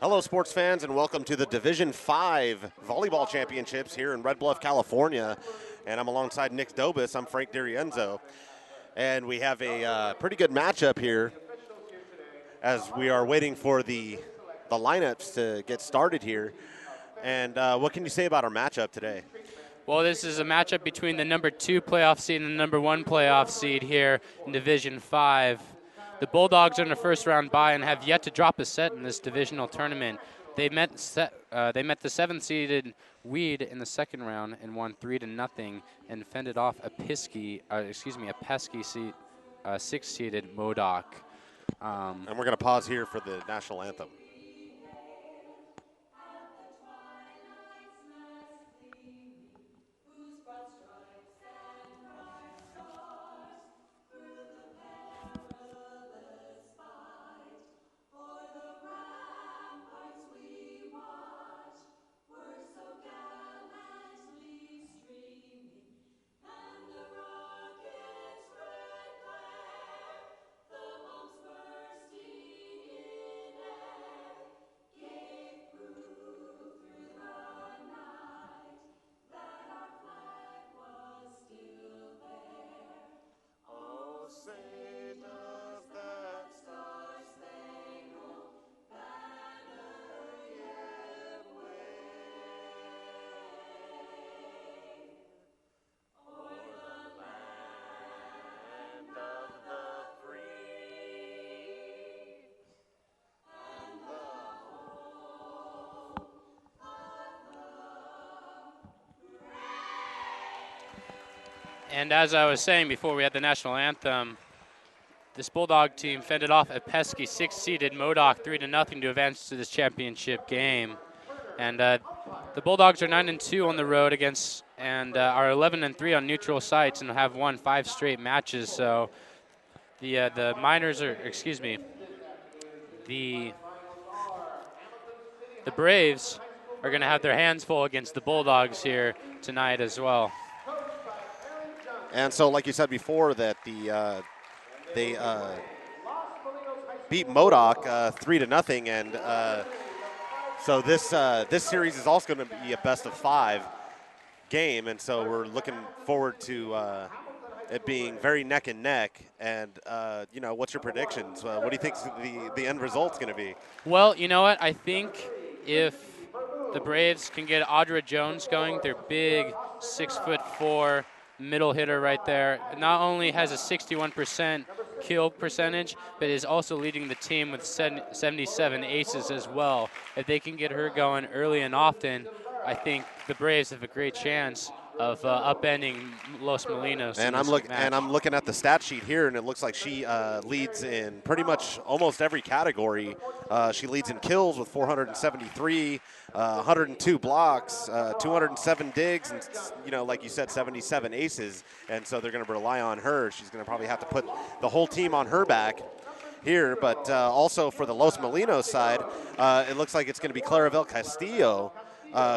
Hello, sports fans, and welcome to the Division 5 Volleyball Championships here in Red Bluff, California. And I'm alongside Nick Dobis. I'm Frank D'Arienzo. And we have a pretty good matchup here as we are waiting for the lineups to get started here. And what can you say about our matchup today? Well, this is a matchup between the number 2 playoff seed and the number 1 playoff seed here in Division 5. The Bulldogs are in the first round bye and have yet to drop a set in this divisional tournament. They met the 7th-seeded Weed in the second round and won 3-0 and fended off a pesky 6th-seeded Modoc. And we're going to pause here for the national anthem. And as I was saying before we had the national anthem, this Bulldog team fended off a pesky 6th-seeded Modoc 3-0 to advance to this championship game. And the Bulldogs are 9-2 on the road against and are 11-3 on neutral sites and have won 5 straight matches. So the Braves are going to have their hands full against the Bulldogs here tonight as well. And so, like you said before, that they beat Modoc 3-0, and so this series is also going to be a best-of-5 game, and so we're looking forward to it being very neck and neck. And what's your predictions? What do you think the end result's going to be? Well, you know what? I think if the Braves can get Audra Jones going, their big 6'4" middle hitter right there, not only has a 61% kill percentage, but is also leading the team with 77 aces as well. If they can get her going early and often, I think the Braves have a great chance of upending Los Molinos. And I'm looking at the stat sheet here, and it looks like she leads in pretty much almost every category. She leads in kills with 473, 102 blocks, 207 digs, and like you said, 77 aces. And so they're going to rely on her. She's going to probably have to put the whole team on her back here. But also for the Los Molinos side, it looks like it's going to be Clarabelle Castillo,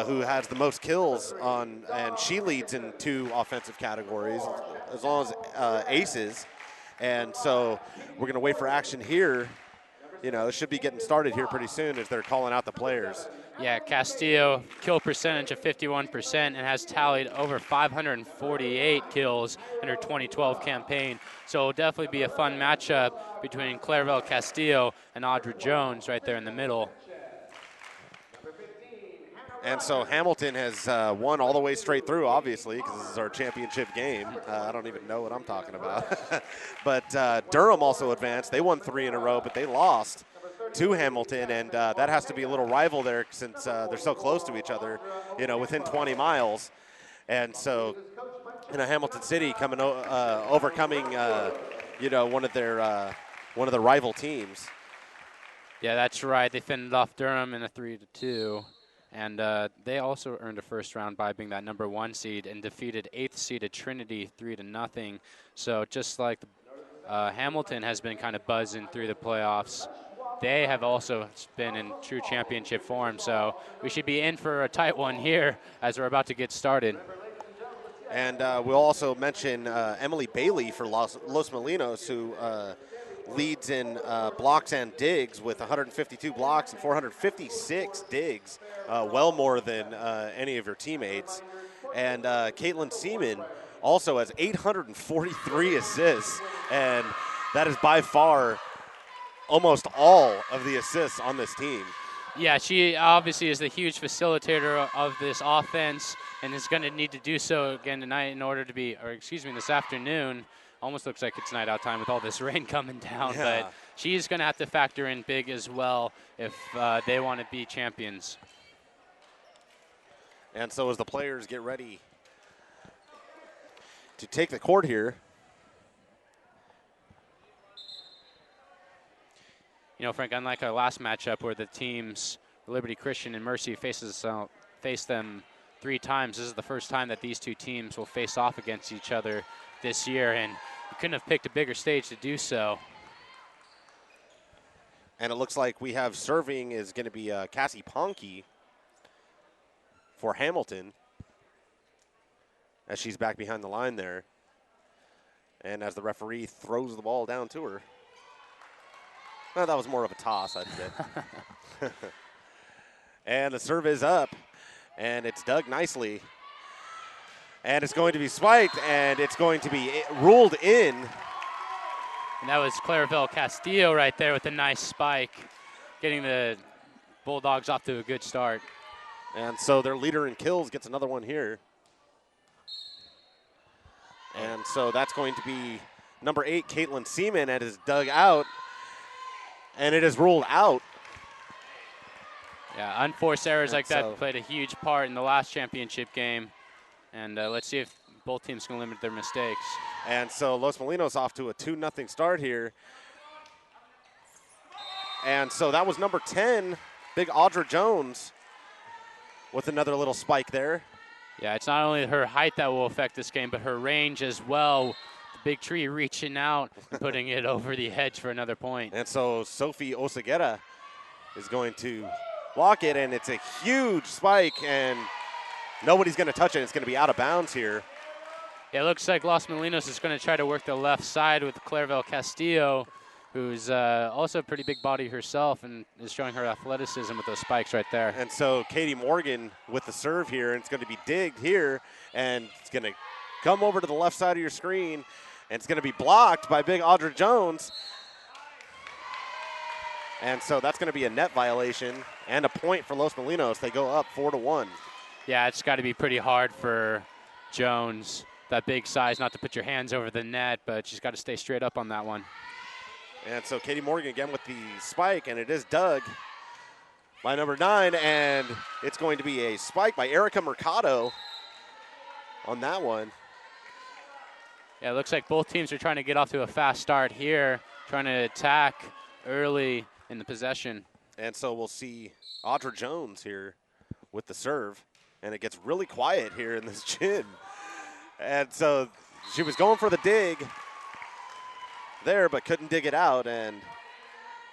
who has the most kills and she leads in 2 offensive categories, as well as aces. And so we're going to wait for action here. It should be getting started here pretty soon as they're calling out the players. Yeah, Castillo, kill percentage of 51% and has tallied over 548 kills in her 2012 campaign. So it'll definitely be a fun matchup between Clarabelle Castillo and Audra Jones right there in the middle. And so Hamilton has won all the way straight through, obviously, because this is our championship game. I don't even know what I'm talking about. But Durham also advanced. They won 3 in a row, but they lost to Hamilton, and that has to be a little rival there since they're so close to each other, within 20 miles. And so, Hamilton City overcoming, one of their rival teams. Yeah, that's right. They fended off Durham in a 3-2. And they also earned a first-round bye, being that number 1 seed, and defeated 8th-seeded Trinity 3-0. So just like Hamilton has been kind of buzzing through the playoffs, they have also been in true championship form. So we should be in for a tight one here as we're about to get started. And we'll also mention Emily Bailey for Los Molinos, who leads in blocks and digs with 152 blocks and 456 digs, well more than any of her teammates. And Caitlin Seaman also has 843 assists, and that is by far almost all of the assists on this team. Yeah, she obviously is the huge facilitator of this offense and is going to need to do so again tonight in order to be, or excuse me, this afternoon. Almost looks like it's night out time with all this rain coming down, Yeah. but she's going to have to factor in big as well if they want to be champions. And so as the players get ready to take the court here, you know, Frank, unlike our last matchup where the teams, Liberty Christian and Mercy, face them 3 times, this is the first time that these two teams will face off against each other this year, and you couldn't have picked a bigger stage to do so. and it looks like we have serving is going to be Cassie Ponke for Hamilton as she's back behind the line there. And as the referee throws the ball down to her. No, that was more of a toss, I'd say. And the serve is up, and it's dug nicely. And it's going to be spiked, and it's going to be ruled in. And that was Clarabelle Castillo right there with a nice spike, getting the Bulldogs off to a good start. And so their leader in kills gets another one here. And so that's going to be number 8, Caitlin Seaman, and is dug out. And it is ruled out. Yeah, unforced errors like so that played a huge part in the last championship game. And let's see if both teams can limit their mistakes. And so Los Molinos off to a 2-0 start here. And so that was number 10, big Audra Jones, with another little spike there. Yeah, it's not only her height that will affect this game, but her range as well. The big tree reaching out and putting it over the edge for another point. And so Sophie Oseguera is going to block it, and it's a huge spike, and nobody's going to touch it. It's going to be out of bounds here. Yeah, it looks like Los Molinos is going to try to work the left side with Clarabelle Castillo, who's also a pretty big body herself and is showing her athleticism with those spikes right there. And so Katie Morgan with the serve here, and it's going to be digged here, and it's going to come over to the left side of your screen, and it's going to be blocked by big Audra Jones. And so that's going to be a net violation and a point for Los Molinos. They go up 4-1. Yeah, it's got to be pretty hard for Jones, that big size, not to put your hands over the net, but she's got to stay straight up on that one. And so Katie Morgan again with the spike, and it is dug by number 9, and it's going to be a spike by Erica Mercado on that one. Yeah, it looks like both teams are trying to get off to a fast start here, trying to attack early in the possession. And so we'll see Audra Jones here with the serve, and it gets really quiet here in this gym. And so she was going for the dig there, but couldn't dig it out, and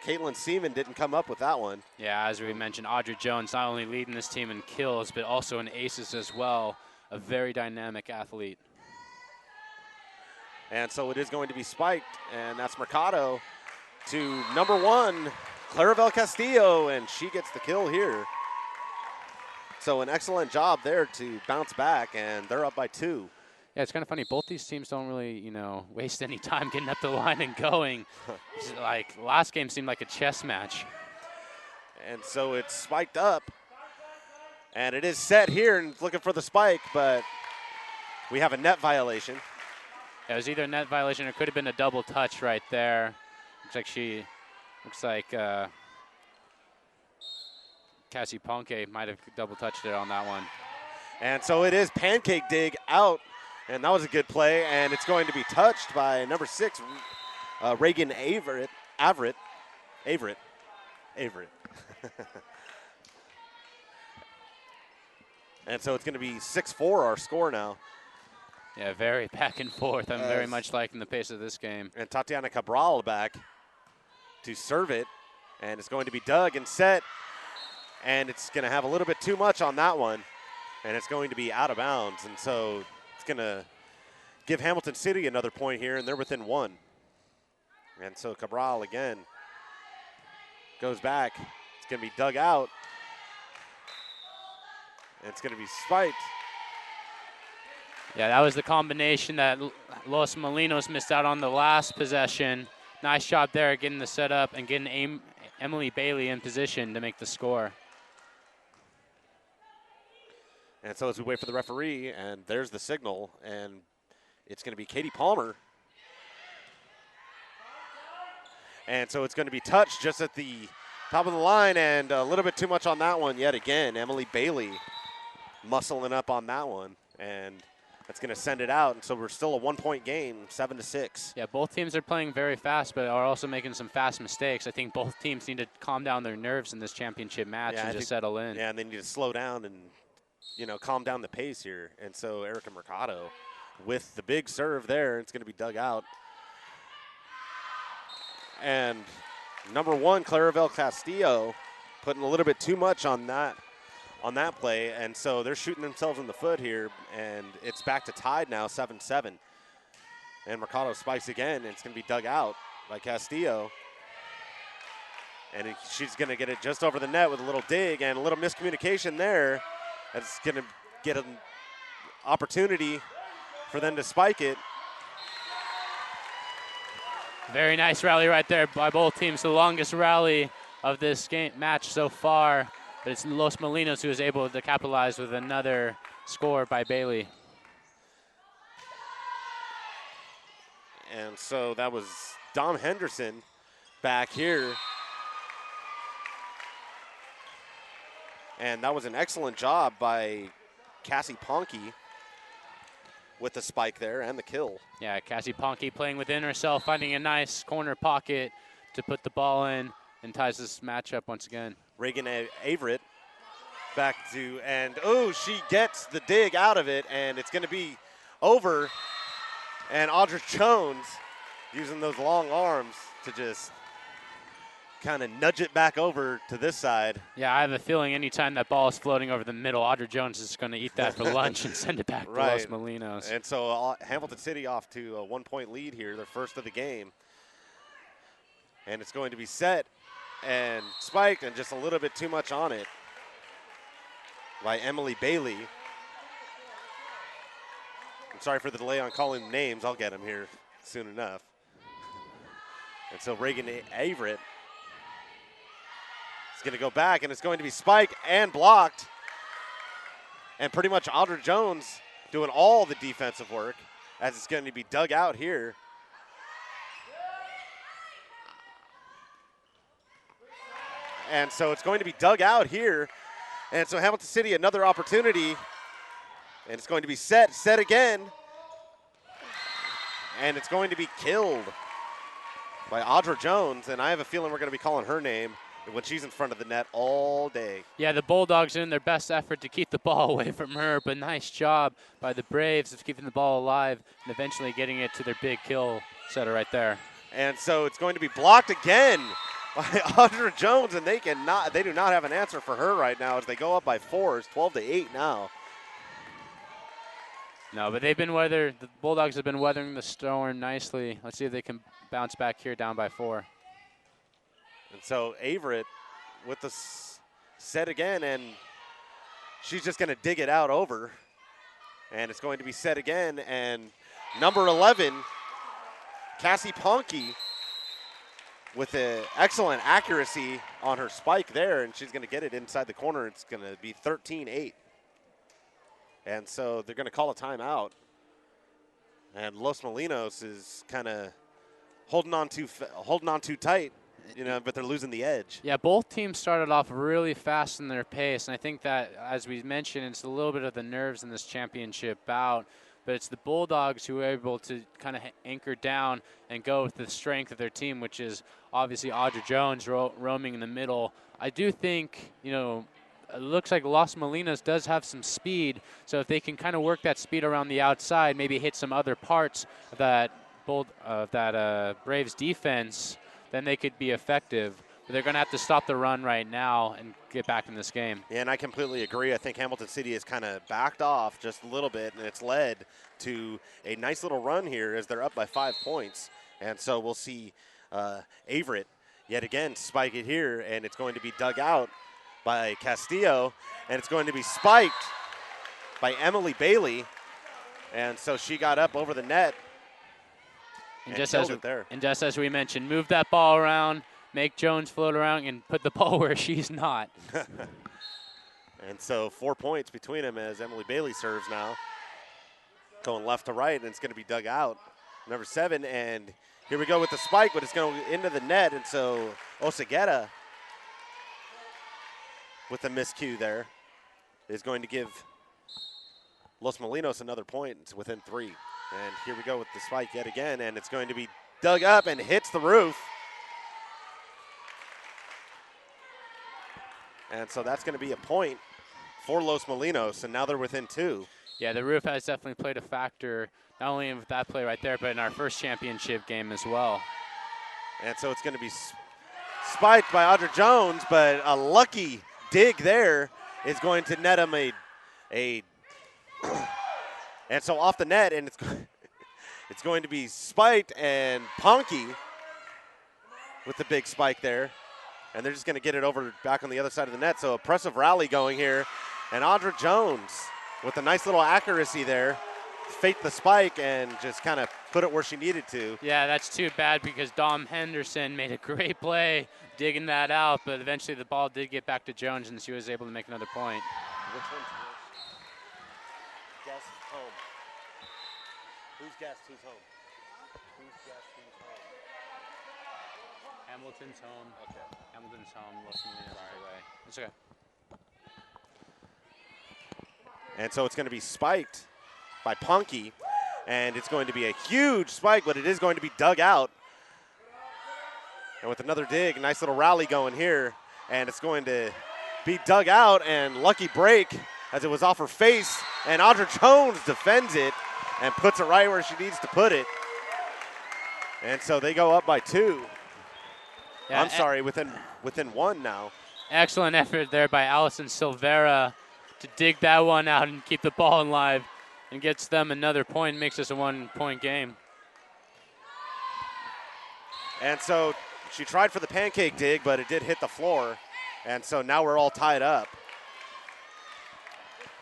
Caitlin Seaman didn't come up with that one. Yeah, as we mentioned, Audra Jones not only leading this team in kills, but also in aces as well. A very dynamic athlete. And so it is going to be spiked, and that's Mercado to number 1, Clarabelle Castillo, and she gets the kill here. So an excellent job there to bounce back, and they're up by 2. Yeah, it's kind of funny. Both these teams don't really, waste any time getting up the line and going. It's like last game seemed like a chess match. And so it's spiked up, and it is set here and looking for the spike, but we have a net violation. Yeah, it was either a net violation or it could have been a double touch right there. Looks like Cassie Ponke might have double touched it on that one. And so it is pancake dig out, and that was a good play, and it's going to be touched by number 6, Reagan Averett. And so it's going to be 6-4 our score now. Yeah, very back and forth. I'm very much liking the pace of this game. And Tatiana Cabral back to serve it, and it's going to be dug and set, and it's going to have a little bit too much on that one, and it's going to be out of bounds. And so it's going to give Hamilton City another point here, and they're within 1. And so Cabral again goes back. It's going to be dug out. And it's going to be spiked. Yeah, that was the combination that Los Molinos missed out on the last possession. Nice job there getting the setup and getting Emily Bailey in position to make the score. And so as we wait for the referee, and there's the signal, and it's going to be Katie Palmer. And so it's going to be touched just at the top of the line, and a little bit too much on that one yet again. Emily Bailey muscling up on that one, and that's going to send it out. And so we're still a 1-point game, 7-6. Yeah, both teams are playing very fast, but are also making some fast mistakes. I think both teams need to calm down their nerves in this championship match and just settle in. Yeah, and they need to slow down and, calm down the pace here. And so Erica Mercado with the big serve there. It's going to be dug out. And number 1, Clarabelle Castillo, putting a little bit too much on that play, and so they're shooting themselves in the foot here, and it's back to tied now, 7-7. And Mercado spikes again, and it's going to be dug out by Castillo. And she's going to get it just over the net with a little dig, and a little miscommunication there. That's going to get an opportunity for them to spike it. Very nice rally right there by both teams. The longest rally of this match so far. But it's Los Molinos who is able to capitalize with another score by Bailey. And so that was Dom Henderson back here. And that was an excellent job by Cassie Ponke with the spike there and the kill. Yeah, Cassie Ponke playing within herself, finding a nice corner pocket to put the ball in, and ties this matchup once again. Reagan Averett back to, and she gets the dig out of it, and it's going to be over. And Audra Jones using those long arms to just kind of nudge it back over to this side. Yeah, I have a feeling anytime that ball is floating over the middle, Audra Jones is going to eat that for lunch and send it back to Los Molinos. And so Hamilton City off to a 1-point lead here, their first of the game. And it's going to be set and spiked, and just a little bit too much on it by Emily Bailey. I'm sorry for the delay on calling names. I'll get them here soon enough. And so Reagan Averett is going to go back, and it's going to be spiked and blocked. And pretty much Audra Jones doing all the defensive work as it's going to be dug out here. And so it's going to be dug out here. And so Hamilton City, another opportunity. And it's going to be set again. And it's going to be killed by Audra Jones. And I have a feeling we're going to be calling her name when she's in front of the net all day. Yeah, the Bulldogs are in their best effort to keep the ball away from her, but nice job by the Braves of keeping the ball alive and eventually getting it to their big kill setter right there. And so it's going to be blocked again by Audra Jones, and they do not have an answer for her right now as they go up by 4. It's 12-8 now. No, but the Bulldogs have been weathering the storm nicely. Let's see if they can bounce back here down by 4. And so Averett with the set again, and she's just going to dig it out over. And it's going to be set again, and number 11, Cassie Ponke, with an excellent accuracy on her spike there, and she's going to get it inside the corner. It's going to be 13-8. And so they're going to call a timeout. And Los Molinos is kind of holding on too tight, but they're losing the edge. Yeah, both teams started off really fast in their pace, and I think that, as we mentioned, it's a little bit of the nerves in this championship bout. But it's the Bulldogs who are able to kind of anchor down and go with the strength of their team, which is obviously Audra Jones roaming in the middle. I do think, it looks like Los Molinos does have some speed, so if they can kind of work that speed around the outside, maybe hit some other parts of that Braves defense, then they could be effective. But they're going to have to stop the run right now and get back in this game. Yeah, and I completely agree. I think Hamilton City has kind of backed off just a little bit, and it's led to a nice little run here as they're up by 5 points. And so we'll see Averett. Yet again, spike it here, and it's going to be dug out by Castillo, and it's going to be spiked by Emily Bailey. And so she got up over the net and killed it there. And just as we mentioned, move that ball around, make Jones float around, and put the ball where she's not. And so 4 points between them as Emily Bailey serves now. Going left to right, and it's going to be dug out. Number 7, and here we go with the spike, but it's going into the net, and so Oseguera with the miscue there is going to give Los Molinos another point. It's within 3. And here we go with the spike yet again, and it's going to be dug up and hits the roof. And so that's going to be a point for Los Molinos, and now they're within 2. Yeah, the roof has definitely played a factor, not only with that play right there, but in our first championship game as well. And so it's going to be spiked by Audra Jones, but a lucky dig there is going to net him a and so off the net, and it's going to be spiked, and Ponky with the big spike there. And they're just going to get it over back on the other side of the net. So impressive rally going here. And Audra Jones with a nice little accuracy there, faked the spike and just kind of put it where she needed to. Yeah, that's too bad because Dom Henderson made a great play digging that out, but eventually the ball did get back to Jones and she was able to make another point. Which one's guess home? Who's guessed who's home? Who's guessed who's home? Hamilton's home. Okay. Hamilton's home. Los Molinos away. It's okay. And so it's going to be spiked by Punky, and it's going to be a huge spike, but it is going to be dug out. And with another dig, nice little rally going here, and it's going to be dug out, and lucky break as it was off her face, and Audra Jones defends it and puts it right where she needs to put it. And so they go up by 2. Yeah, I'm sorry, within 1 now. Excellent effort there by Allison Silvera to dig that one out and keep the ball alive, and gets them another point, makes this a 1-point game. And so she tried for the pancake dig, but it did hit the floor. And so now we're all tied up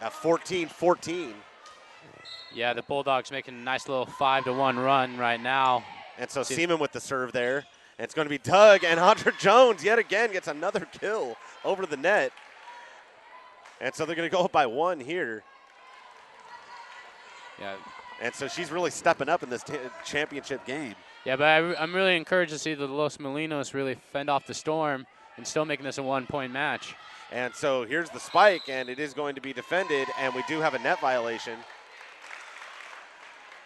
at 14-14. Yeah, the Bulldogs making a nice little 5-1 run right now. And so Seaman with the serve there. And it's going to be dug, and Audra Jones yet again gets another kill over the net. And so they're going to go up by 1 here. Yeah. And so she's really stepping up in this championship game. Yeah, but I'm really encouraged to see the Los Molinos really fend off the storm and still making this a 1-point match. And so here's the spike, and it is going to be defended, and we do have a net violation.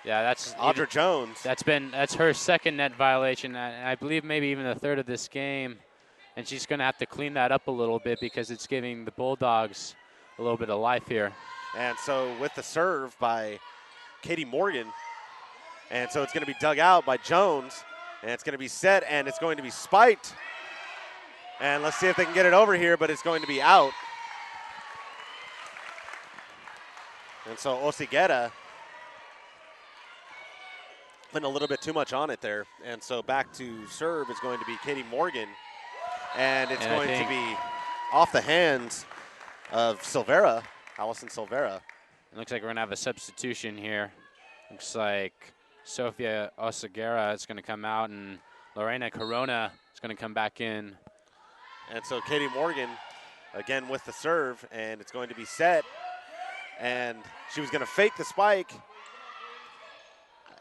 Yeah, that's Audra Jones. That's her second net violation, and I believe maybe even the third of this game. And she's going to have to clean that up a little bit because it's giving the Bulldogs a little bit of life here. And so with the serve by Katie Morgan, and so it's going to be dug out by Jones, and it's going to be set, and it's going to be spiked. And let's see if they can get it over here, but it's going to be out. And so Oseguera putting a little bit too much on it there. And so back to serve is going to be Katie Morgan. And it's going to be off the hands of Silvera, Allison Silvera. It looks like we're going to have a substitution here. Looks like Sofia Oseguera is going to come out, and Lorena Corona is going to come back in. And so Katie Morgan, again with the serve, and it's going to be set. And she was going to fake the spike,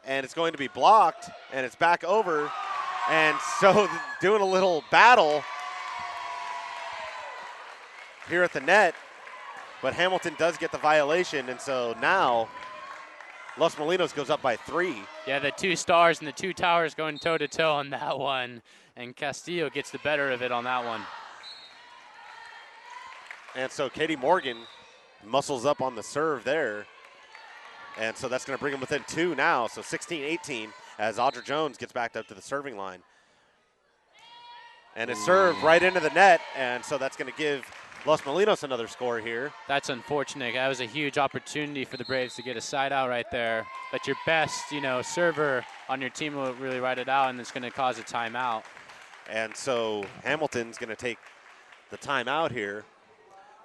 and it's going to be blocked, and it's back over. And so doing a little battle here at the net, but Hamilton does get the violation, and so now Los Molinos goes up by 3. Yeah, the 2 stars and the 2 towers going toe-to-toe on that one, and Castillo gets the better of it on that one. And so Katie Morgan muscles up on the serve there, and so that's going to bring them within 2 now, so 16-18 as Audra Jones gets backed up to the serving line. And it's served right into the net, and so that's going to give Los Molinos another score here. That's unfortunate. That was a huge opportunity for the Braves to get a side out right there. But your best, server on your team will really ride it out, and it's going to cause a timeout. And so Hamilton's going to take the timeout here.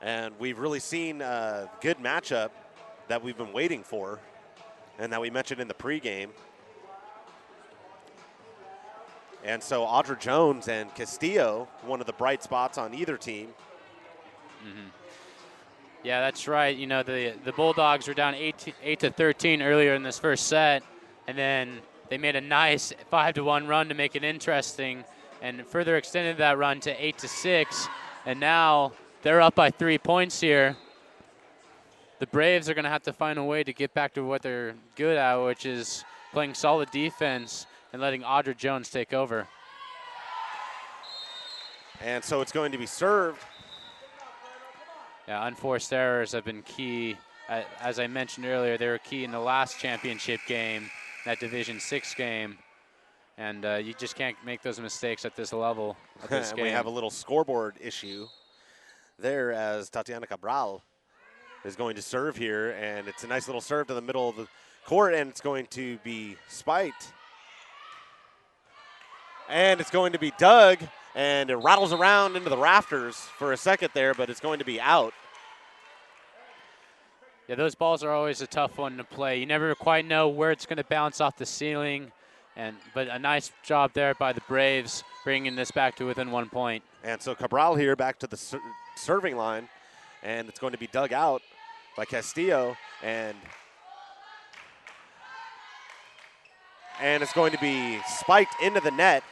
And we've really seen a good matchup that we've been waiting for and that we mentioned in the pregame. And so Audra Jones and Castillo, one of the bright spots on either team. Mm-hmm. Yeah, that's right. The Bulldogs were down 8-13 earlier in this first set, and then they made a nice 5-1 run to make it interesting, and further extended that run to 8-6, and now they're up by 3 points here. The Braves are going to have to find a way to get back to what they're good at, which is playing solid defense and letting Audra Jones take over. And so it's going to be served. Yeah, unforced errors have been key. As I mentioned earlier, they were key in the last championship game, that Division 6 game. And you just can't make those mistakes at this level. At this game. We have a little scoreboard issue there as Tatiana Cabral is going to serve here. And it's a nice little serve to the middle of the court, and it's going to be spiked. And it's going to be dug, and it rattles around into the rafters for a second there, but it's going to be out. Yeah, those balls are always a tough one to play. You never quite know where it's going to bounce off the ceiling, but a nice job there by the Braves bringing this back to within 1 point. And so Cabral here back to the serving line, and it's going to be dug out by Castillo, and it's going to be spiked into the net.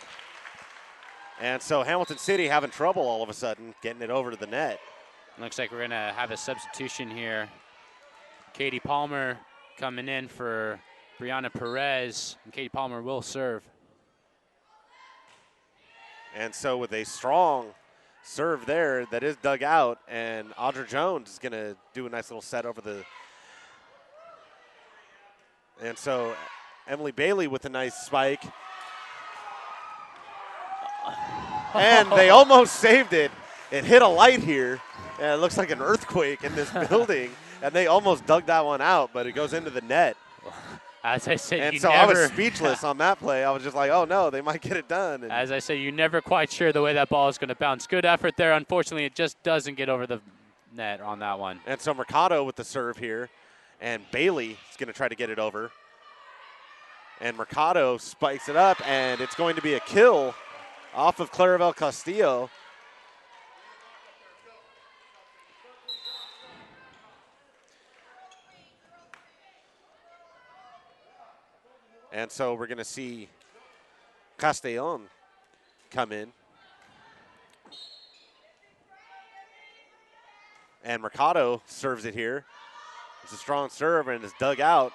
And so Hamilton City having trouble all of a sudden getting it over to the net. Looks like we're going to have a substitution here. Katie Palmer coming in for Brianna Perez, and Katie Palmer will serve. And so with a strong serve there that is dug out, and Audra Jones is going to do a nice little set over the. And so Emily Bailey with a nice spike. And they almost saved it. It hit a light here, and it looks like an earthquake in this building, and they almost dug that one out, but it goes into the net. As I said, and so I was speechless on that play. I was just like, oh, no, they might get it done. And as I say, you're never quite sure the way that ball is going to bounce. Good effort there. Unfortunately, it just doesn't get over the net on that one. And so Mercado with the serve here, and Bailey is going to try to get it over. And Mercado spikes it up, and it's going to be a kill off of Claribel Castillo. And so we're going to see Castellon come in. And Mercado serves it here. It's a strong serve, and it's dug out.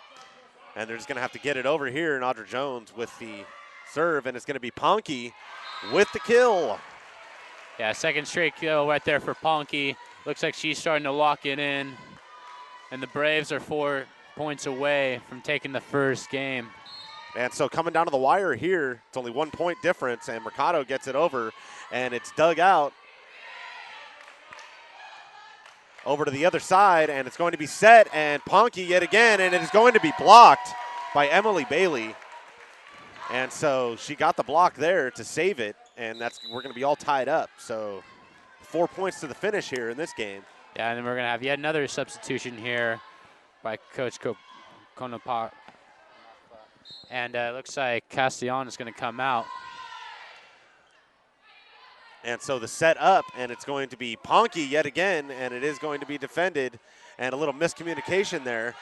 And they're just going to have to get it over here. And Audra Jones with the serve, and it's going to be Ponky with the kill. Yeah, second straight kill right there for Ponky. Looks like she's starting to lock it in. And the Braves are 4 points away from taking the first game. And so coming down to the wire here, it's only 1 point difference, and Mercado gets it over, and it's dug out over to the other side, and it's going to be set, and Ponky yet again, and it is going to be blocked by Emily Bailey. And so she got the block there to save it, and we're going to be all tied up. So 4 points to the finish here in this game. Yeah, and then we're going to have yet another substitution here by Coach Konopar. And it looks like Castellon is going to come out. And so the set up, and it's going to be Ponky yet again, and it is going to be defended. And a little miscommunication there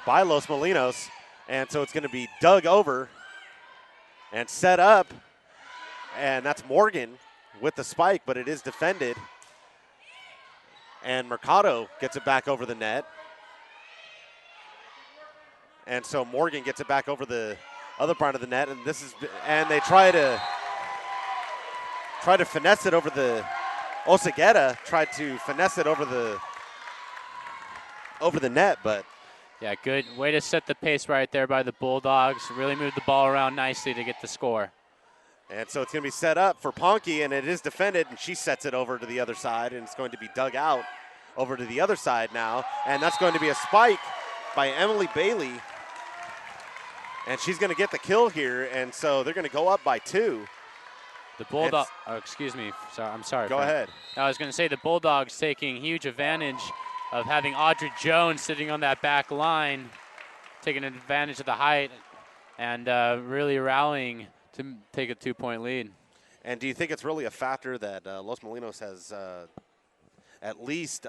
by Los Molinos. And so it's going to be dug over and set up. And that's Morgan with the spike, but it is defended. And Mercado gets it back over the net. And so Morgan gets it back over the other part of the net, and they try to finesse it over the Oseguera, tried to finesse it over the net, but yeah, good way to set the pace right there by the Bulldogs. Really moved the ball around nicely to get the score. And so it's going to be set up for Ponky, and it is defended, and she sets it over to the other side, and it's going to be dug out over to the other side now. And that's going to be a spike by Emily Bailey. And she's going to get the kill here, and so they're going to go up by 2. The Bulldog, excuse me, I'm sorry. Go ahead. I was going to say the Bulldogs taking huge advantage of having Audrey Jones sitting on that back line, taking advantage of the height and really rallying to take a 2-point lead. And do you think it's really a factor that Los Molinos has at least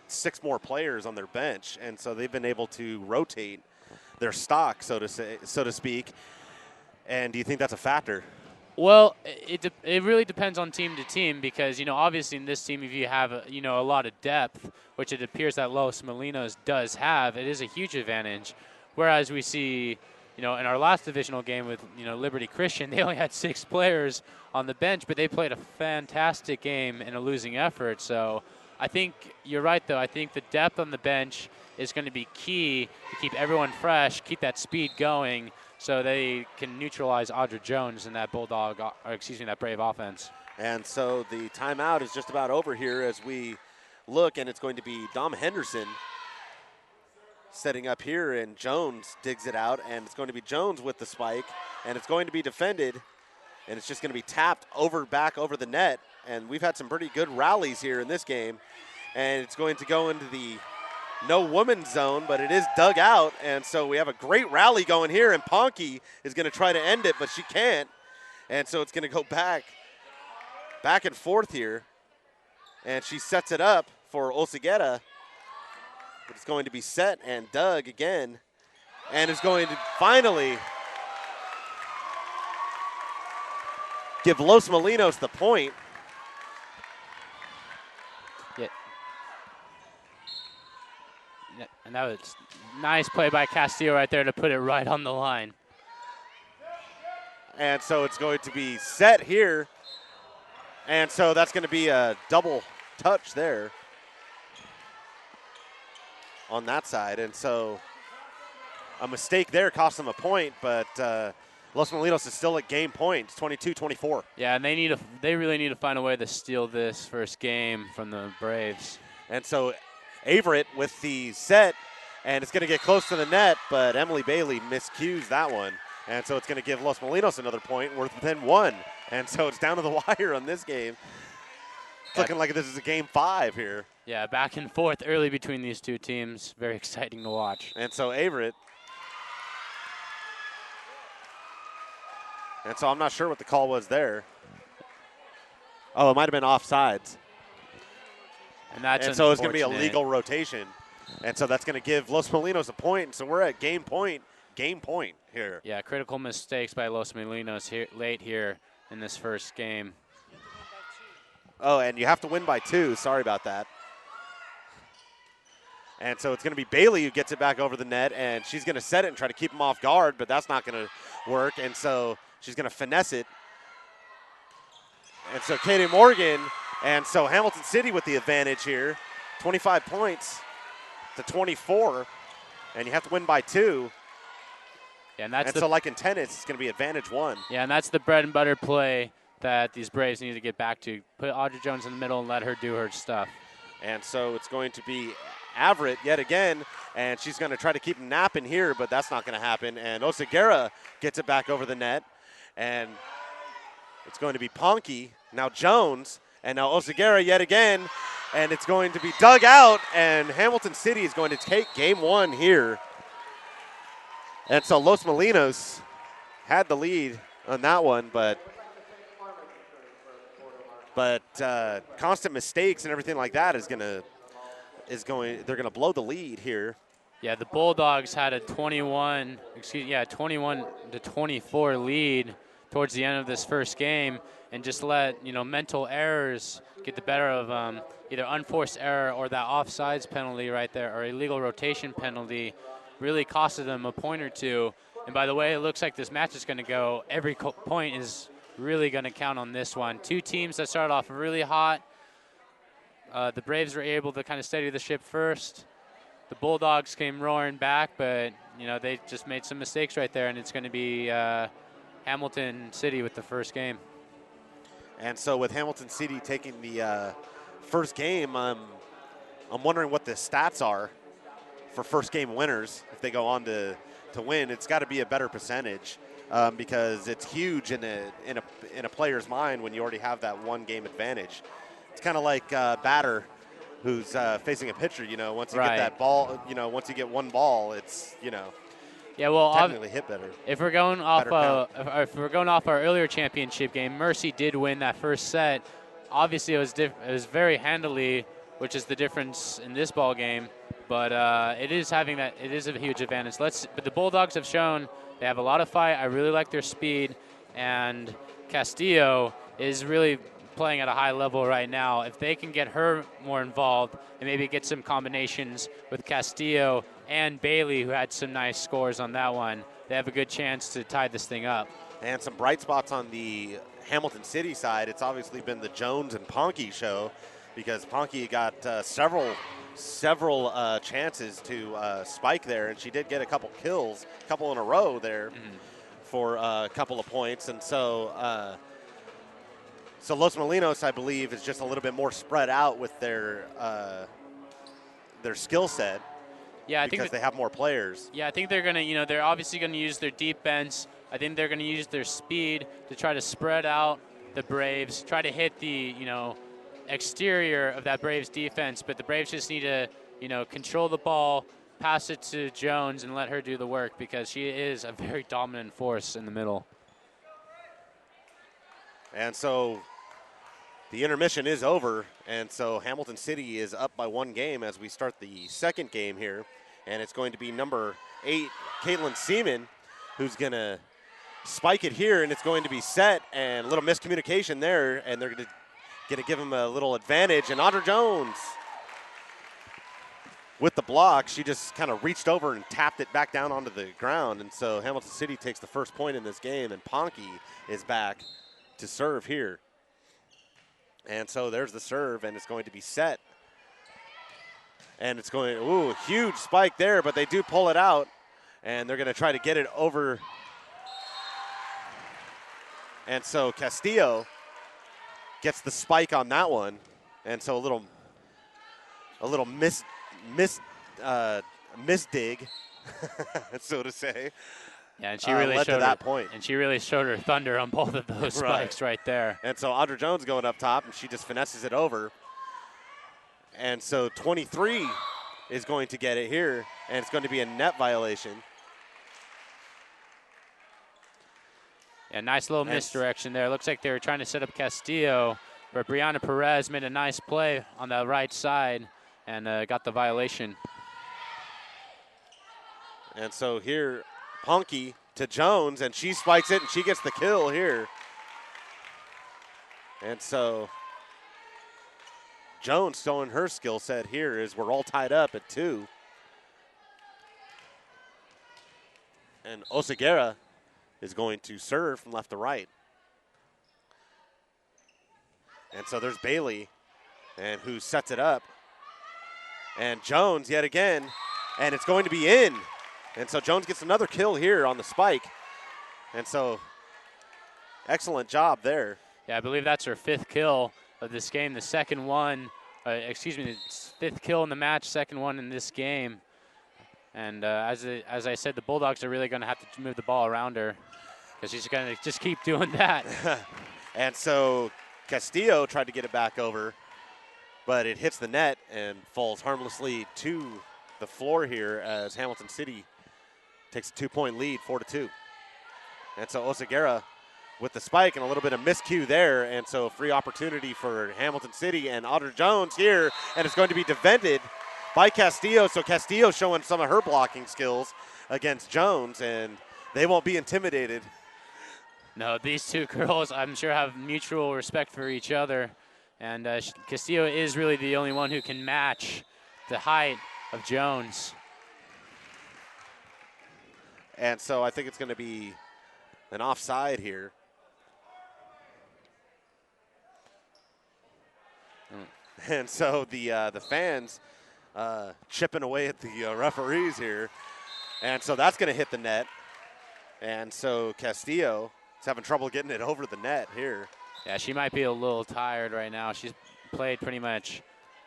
6 more players on their bench, and so they've been able to rotate their stock, so to speak? And do you think that's a factor? Well, it really depends on team to team because, obviously in this team, if you have, a lot of depth, which it appears that Los Molinos does have, it is a huge advantage. Whereas we see, in our last divisional game with, Liberty Christian, they only had 6 players on the bench, but they played a fantastic game in a losing effort. So I think you're right, though. I think the depth on the bench is going to be key to keep everyone fresh, keep that speed going, so they can neutralize Audrey Jones and that that Brave offense. And so the timeout is just about over here as we look, and it's going to be Dom Henderson setting up here, and Jones digs it out, and it's going to be Jones with the spike, and it's going to be defended, and it's just going to be tapped back over the net. And we've had some pretty good rallies here in this game, and it's going to go into the no women's zone, but it is dug out, and so we have a great rally going here, and Ponky is going to try to end it, but she can't, and so it's going to go back and forth here, and she sets it up for Oseguera. It's going to be set and dug again, and it's going to finally give Los Molinos the point. Yeah. And that was nice play by Castillo right there to put it right on the line. And so it's going to be set here, and so that's going to be a double touch there on that side, and so a mistake there cost them a point, but Los Molinos is still at game point. It's 22-24. Yeah, and they really need to find a way to steal this first game from the Braves. And so Averett with the set, and it's going to get close to the net, but Emily Bailey miscues that one, and so it's going to give Los Molinos another point. We're within 1, and so it's down to the wire on this game. It's looking like this is a game 5 here. Yeah, back and forth early between these two teams. Very exciting to watch. And so Averett. And so I'm not sure what the call was there. Oh, it might have been offsides. And so it's going to be a legal rotation. And so that's going to give Los Molinos a point. So we're at game point here. Yeah, critical mistakes by Los Molinos late here in this first game. Oh, and you have to win by 2. Sorry about that. And so it's going to be Bailey who gets it back over the net, and she's going to set it and try to keep him off guard, but that's not going to work. And so she's going to finesse it. And so Katie Morgan, and so Hamilton City with the advantage here, 25 points to 24, and you have to win by 2. Yeah, and so like in tennis, it's going to be advantage 1. Yeah, and that's the bread and butter play that these Braves need to get back to. Put Audrey Jones in the middle and let her do her stuff. And so it's going to be Averett yet again, and she's going to try to keep him napping here, but that's not going to happen. And Oseguera gets it back over the net, and it's going to be Ponky, now Jones, and now Oseguera yet again, and it's going to be dug out, and Hamilton City is going to take game 1 here. And so Los Molinos had the lead on that one, but constant mistakes and everything like that they're gonna blow the lead here. Yeah, the Bulldogs had a 21 to 24 lead towards the end of this first game, and just let mental errors get the better of either unforced error or that offsides penalty right there, or illegal rotation penalty, really costed them a point or two. And by the way, it looks like this match is going to go. Every point is really going to count on this one. Two teams that started off really hot. The Braves were able to kind of steady the ship first. The Bulldogs came roaring back, but they just made some mistakes right there, and it's going to be Hamilton City with the first game. And so with Hamilton City taking the first game, I'm wondering what the stats are for first game winners if they go on to win. It's got to be a better percentage because it's huge in a player's mind when you already have that one game advantage. It's kind of like batter who's facing a pitcher. Once you get that ball, once you get one ball, it's Yeah, well, technically hit better. If we're going off, if we're going off our earlier championship game, Mercy did win that first set. Obviously, it was very handily, which is the difference in this ball game. But it is a huge advantage. But the Bulldogs have shown they have a lot of fight. I really like their speed, and Castillo is really playing at a high level right now. If they can get her more involved and maybe get some combinations with Castillo and Bailey, who had some nice scores on that one, they have a good chance to tie this thing up. And some bright spots on the Hamilton City side. It's obviously been the Jones and Ponky show because Ponky got several chances to spike there, and she did get a couple kills, a couple in a row there for a couple of points. And so Los Molinos, I believe, is just a little bit more spread out with their skill set. Yeah, I because think they have more players. Yeah, I think they're gonna, they're obviously gonna use their defense. I think they're gonna use their speed to try to spread out the Braves, try to hit the, exterior of that Braves defense. But the Braves just need to, control the ball, pass it to Jones, and let her do the work because she is a very dominant force in the middle. And so the intermission is over, and so Hamilton City is up by one game as we start the second game here. And it's going to be number 8, Caitlin Seaman, who's going to spike it here, and it's going to be set, and a little miscommunication there, and they're going to give him a little advantage. And Audra Jones with the block, she just kind of reached over and tapped it back down onto the ground. And so Hamilton City takes the first point in this game, and Ponky is back to serve here. And so there's the serve, and it's going to be set. And it's going, huge spike there, but they do pull it out. And they're going to try to get it over. And so Castillo gets the spike on that one. And so a little misdig, so to say. Yeah, and she really showed that point. And she really showed her thunder on both of those spikes right there. And so Audra Jones going up top, and she just finesses it over. And so 23 is going to get it here, and it's going to be a net violation. Yeah, nice little misdirection there. Looks like they were trying to set up Castillo, but Brianna Perez made a nice play on the right side and got the violation. And so here, Punky to Jones, and she spikes it, and she gets the kill here. And so Jones showing her skill set here as we're all tied up at 2. And Oseguera is going to serve from left to right. And so there's Bailey, and who sets it up. And Jones yet again, and it's going to be in. And so Jones gets another kill here on the spike. And so excellent job there. Yeah, I believe that's her 5th kill of this game. The second one, the 5th kill in the match, second one in this game. And as I said, the Bulldogs are really going to have to move the ball around her because she's going to just keep doing that. And so Castillo tried to get it back over, but it hits the net and falls harmlessly to the floor here as Hamilton City takes a 2-point lead, 4-2. And so Oseguera with the spike and a little bit of miscue there, and so free opportunity for Hamilton City and Audra Jones here, and it's going to be defended by Castillo. So Castillo showing some of her blocking skills against Jones, and they won't be intimidated. No, these two girls, I'm sure, have mutual respect for each other, and Castillo is really the only one who can match the height of Jones. And so I think it's going to be an offside here. And so the fans chipping away at the referees here. And so that's going to hit the net. And so Castillo is having trouble getting it over the net here. Yeah, she might be a little tired right now. She's played pretty much.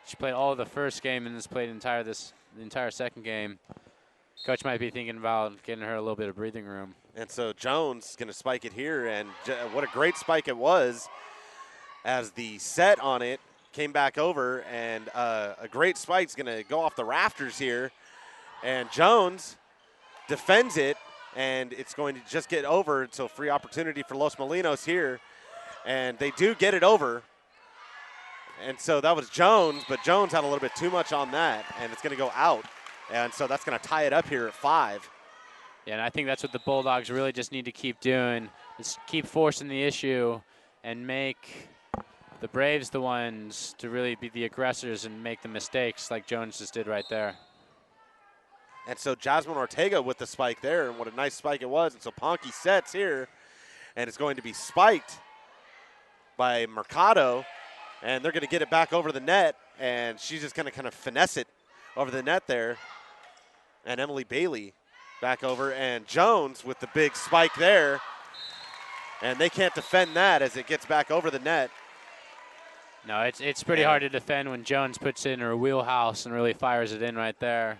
She played all of the first game and has played the entire second game. Coach might be thinking about getting her a little bit of breathing room. And so Jones is going to spike it here, and what a great spike it was as the set on it came back over, and a great spike is going to go off the rafters here. And Jones defends it, and it's going to just get over, so free opportunity for Los Molinos here. And they do get it over. And so that was Jones, but Jones had a little bit too much on that, and it's going to go out. And so that's going to tie it up here at 5. Yeah, and I think that's what the Bulldogs really just need to keep doing, is keep forcing the issue and make the Braves the ones to really be the aggressors and make the mistakes like Jones just did right there. And so Jasmine Ortega with the spike there, and what a nice spike it was. And so Ponky sets here, and it's going to be spiked by Mercado, and they're going to get it back over the net, and she's just going to kind of finesse it over the net there. And Emily Bailey back over, and Jones with the big spike there, and they can't defend that as it gets back over the net. No, it's pretty hard to defend when Jones puts it in her wheelhouse and really fires it in right there.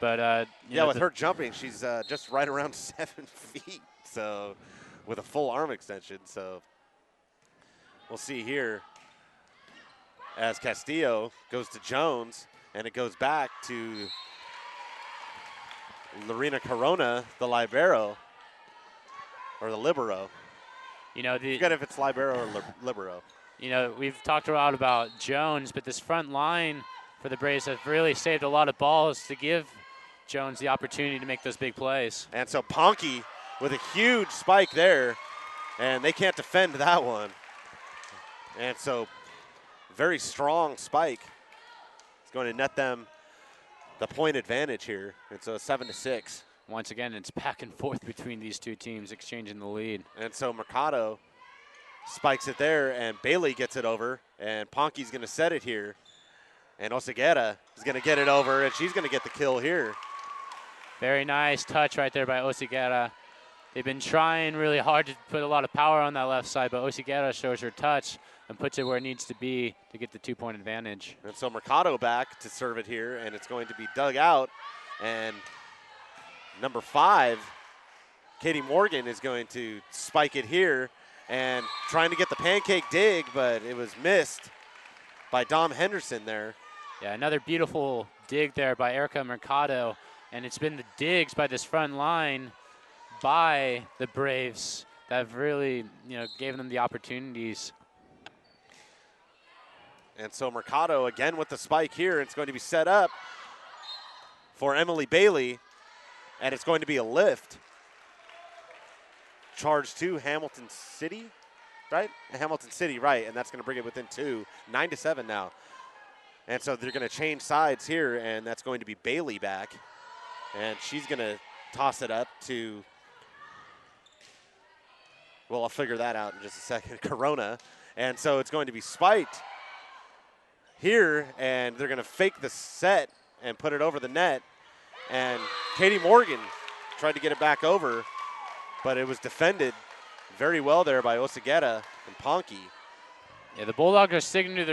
But yeah, with her jumping, she's just right around 7 feet, so with a full arm extension. So we'll see here as Castillo goes to Jones, and it goes back to Lorena Corona, the libero, or the libero. You know, forget if it's libero or libero. You know, we've talked a lot about Jones, but this front line for the Braves have really saved a lot of balls to give Jones the opportunity to make those big plays. And so Ponky with a huge spike there, and they can't defend that one. And so very strong spike. It's going to net them the point advantage here. And so 7-6. Once again, it's back and forth between these two teams exchanging the lead. And so Mercado spikes it there, and Bailey gets it over, and Ponky's going to set it here. And Oseguera is going to get it over, and she's going to get the kill here. Very nice touch right there by Oseguera. They've been trying really hard to put a lot of power on that left side, but Oseguera shows her touch and puts it where it needs to be to get the 2-point advantage. And so Mercado back to serve it here, and it's going to be dug out. And number 5, Katie Morgan, is going to spike it here and trying to get the pancake dig, but it was missed by Dom Henderson there. Yeah, another beautiful dig there by Erica Mercado. And it's been the digs by this front line by the Braves that have really, gave them the opportunities. And so Mercado again with the spike here. It's going to be set up for Emily Bailey, and it's going to be a lift. Charge to Hamilton City, right? Hamilton City, right, and that's going to bring it within 2, 9-7 now. And so they're going to change sides here, and that's going to be Bailey back. And she's going to toss it up to, well, I'll figure that out in just a second, Corona. And so it's going to be spiked here, and they're going to fake the set and put it over the net. And Katie Morgan tried to get it back over, but it was defended very well there by Oseguera and Ponky. Yeah, the Bulldogs are sticking to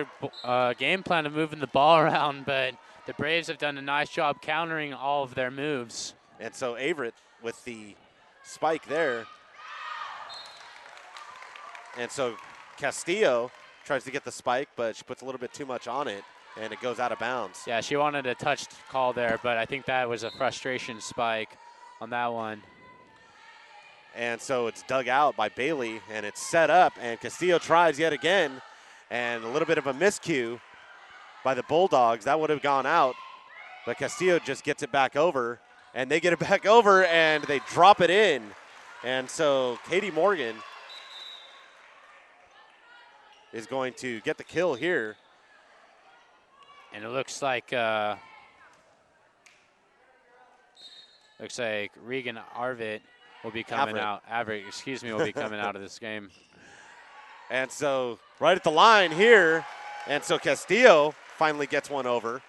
their game plan of moving the ball around, but the Braves have done a nice job countering all of their moves. And so Averett with the spike there. And so Castillo tries to get the spike, but she puts a little bit too much on it, and it goes out of bounds. Yeah, she wanted a touch call there, but I think that was a frustration spike on that one. And so it's dug out by Bailey, and it's set up, and Castillo tries yet again, and a little bit of a miscue by the Bulldogs. That would have gone out, but Castillo just gets it back over, and they get it back over, and they drop it in. And so Katie Morgan is going to get the kill here. And it looks like Regan Arvitt will be coming out. Will be coming out of this game. And so right at the line here, and so Castillo finally gets one over.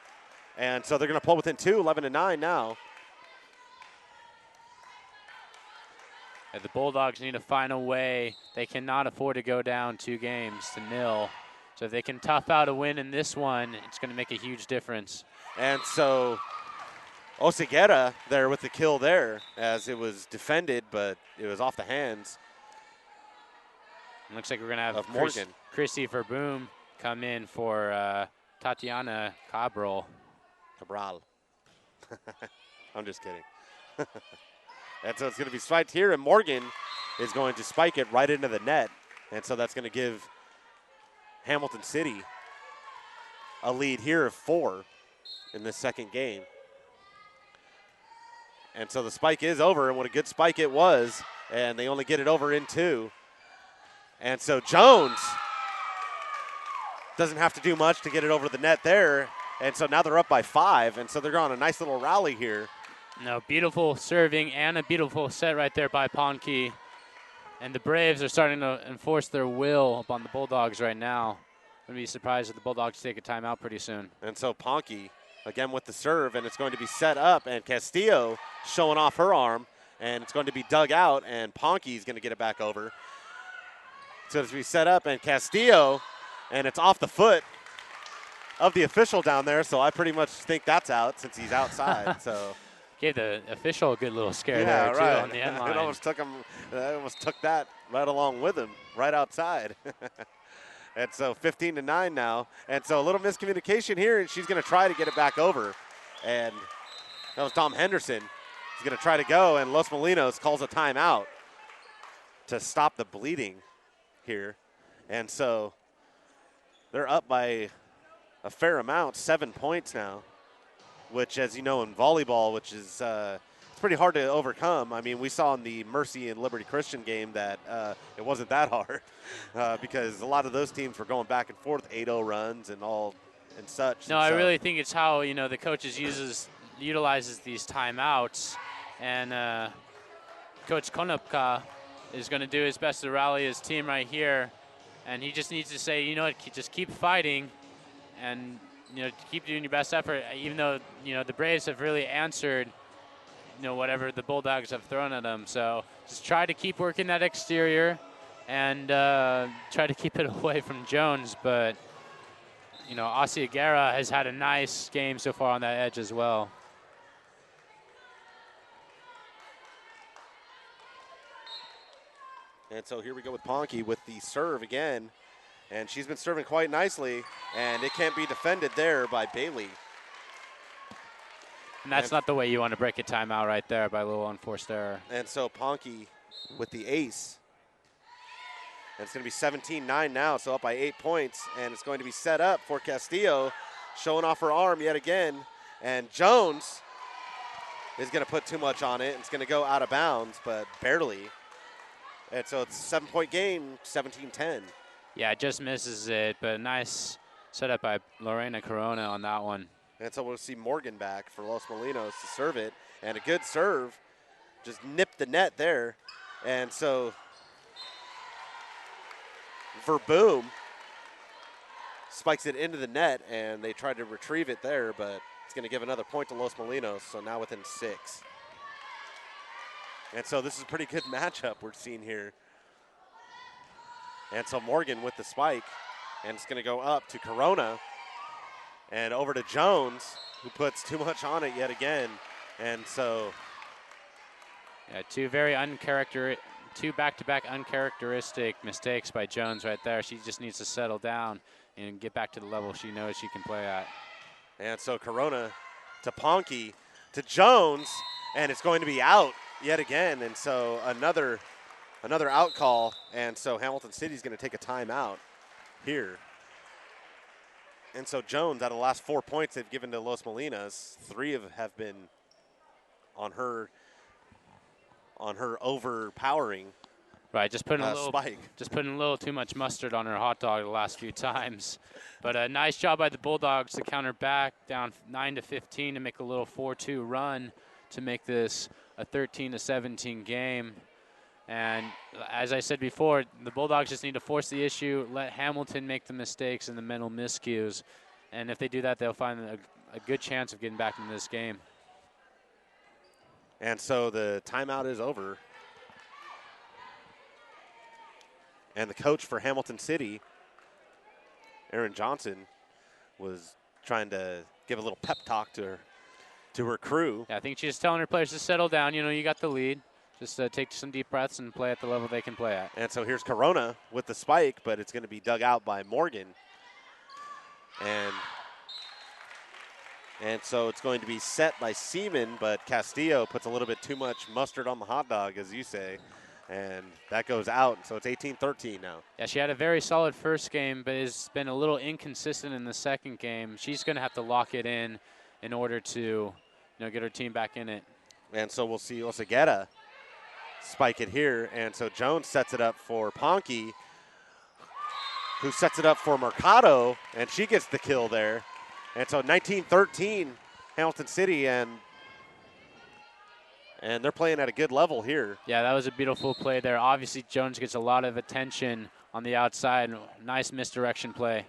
And so they're going to pull within 2, 11-9 now. The Bulldogs need to find a way. They cannot afford to go down 2 games to 0. So if they can tough out a win in this one, it's going to make a huge difference. And so Oseguera there with the kill there as it was defended, but it was off the hands. Looks like we're going to have Morgan. Chrissy Verboom come in for Tatiana Cabral. I'm just kidding. And so it's going to be spiked here, and Morgan is going to spike it right into the net. And so that's going to give Hamilton City a lead here of 4 in this second game. And so the spike is over, and what a good spike it was, and they only get it over in 2. And so Jones doesn't have to do much to get it over the net there, and so now they're up by 5, and so they're on a nice little rally here. No, beautiful serving and a beautiful set right there by Ponke. And the Braves are starting to enforce their will upon the Bulldogs right now. I'm going to be surprised if the Bulldogs take a timeout pretty soon. And so Ponke again with the serve, and it's going to be set up, and Castillo showing off her arm, and it's going to be dug out, and Ponke is going to get it back over. So it's going to be set up, and Castillo, and it's off the foot of the official down there, so I pretty much think that's out since he's outside. So gave the official a good little scare yeah, there, right. too, on the end line. It almost took that right along with him, right outside. And so 15-9 now. And so a little miscommunication here, and she's going to try to get it back over. And that was Tom Henderson. He's going to try to go, and Los Molinos calls a timeout to stop the bleeding here. And so they're up by a fair amount, 7 points now, which, as you know, in volleyball, which is it's pretty hard to overcome. I mean, we saw in the Mercy and Liberty Christian game that it wasn't that hard because a lot of those teams were going back and forth, 8-0 runs and all and such. No, I really think it's how, the coaches utilizes these timeouts, and Coach Konopka is going to do his best to rally his team right here, and he just needs to say, just keep fighting, and keep doing your best effort, even though the Braves have really answered whatever the Bulldogs have thrown at them. So just try to keep working that exterior and try to keep it away from Jones. But Oseguera has had a nice game so far on that edge as well. And so here we go with Ponke with the serve again. And she's been serving quite nicely, and it can't be defended there by Bailey. And that's not the way you want to break a timeout right there by a little unforced error. And so Ponke with the ace. And it's going to be 17-9 now, so up by 8 points. And it's going to be set up for Castillo, showing off her arm yet again. And Jones is going to put too much on it. It's going to go out of bounds, but barely. And so it's a 7-point game, 17-10. Yeah, just misses it, but a nice setup by Lorena Corona on that one. And so we'll see Morgan back for Los Molinos to serve it. And a good serve. Just nipped the net there. And so Verboom spikes it into the net, and they tried to retrieve it there, but it's going to give another point to Los Molinos, so now within 6. And so this is a pretty good matchup we're seeing here. And so Morgan with the spike, and it's going to go up to Corona and over to Jones, who puts too much on it yet again. And so yeah, two back-to-back uncharacteristic mistakes by Jones right there. She just needs to settle down and get back to the level she knows she can play at. And so Corona to Ponke to Jones, and it's going to be out yet again. And so another out call, and so Hamilton City's going to take a timeout here. And so Jones, out of the last 4 points they've given to Los Molinos, 3 have been on her overpowering. Right, just putting spike. Just putting a little too much mustard on her hot dog the last few times. But a nice job by the Bulldogs to counter back, down 9-15 to make a little 4-2 run to make this a 13-17 game. And as I said before, the Bulldogs just need to force the issue, let Hamilton make the mistakes and the mental miscues. And if they do that, they'll find a good chance of getting back into this game. And so the timeout is over. And the coach for Hamilton City, Aaron Johnson, was trying to give a little pep talk to her crew. Yeah, I think she's telling her players to settle down. You know, you got the lead. Just take some deep breaths and play at the level they can play at. And so here's Corona with the spike, but it's going to be dug out by Morgan. And so it's going to be set by Seaman, but Castillo puts a little bit too much mustard on the hot dog, as you say. And that goes out, so it's 18-13 now. Yeah, she had a very solid first game, but has been a little inconsistent in the second game. She's going to have to lock it in order to, get her team back in it. And so we'll see Oseguera spike it here. And so Jones sets it up for Ponky, who sets it up for Mercado, and she gets the kill there. And so 19-13, Hamilton City, and they're playing at a good level here. Yeah, that was a beautiful play there. Obviously, Jones gets a lot of attention on the outside. Nice misdirection play.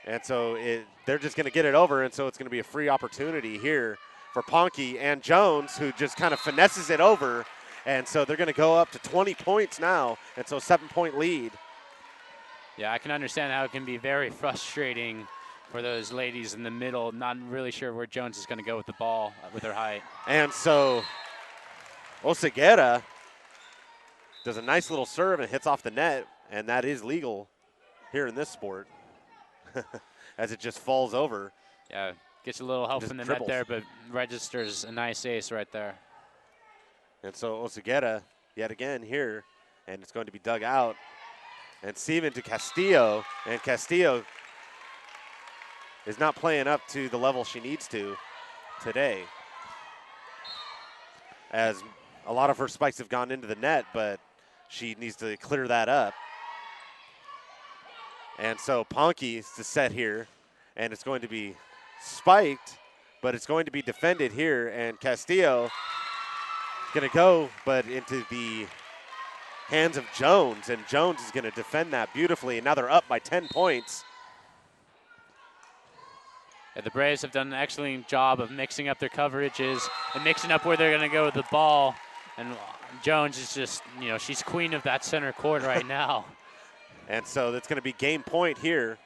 And so they're just going to get it over, and so it's going to be a free opportunity here for Ponky and Jones, who just kind of finesses it over. And so they're going to go up to 20 points now, and so a 7-point lead. Yeah, I can understand how it can be very frustrating for those ladies in the middle, not really sure where Jones is going to go with the ball with her height. And so Oseguera does a nice little serve and hits off the net, and that is legal here in this sport as it just falls over. Yeah, gets a little help Just in the dribbles. net there, but registers a nice ace right there. And so Oseguera yet again here, and it's going to be dug out. And Seaman to Castillo, and Castillo is not playing up to the level she needs to today, as a lot of her spikes have gone into the net, but she needs to clear that up. And so Ponky is to set here, and it's going to be spiked, but it's going to be defended here, and Castillo going to go, but into the hands of Jones, and Jones is going to defend that beautifully, and now they're up by 10 points. Yeah, the Braves have done an excellent job of mixing up their coverages and mixing up where they're going to go with the ball. And Jones is just, she's queen of that center court right now. And so that's going to be game point here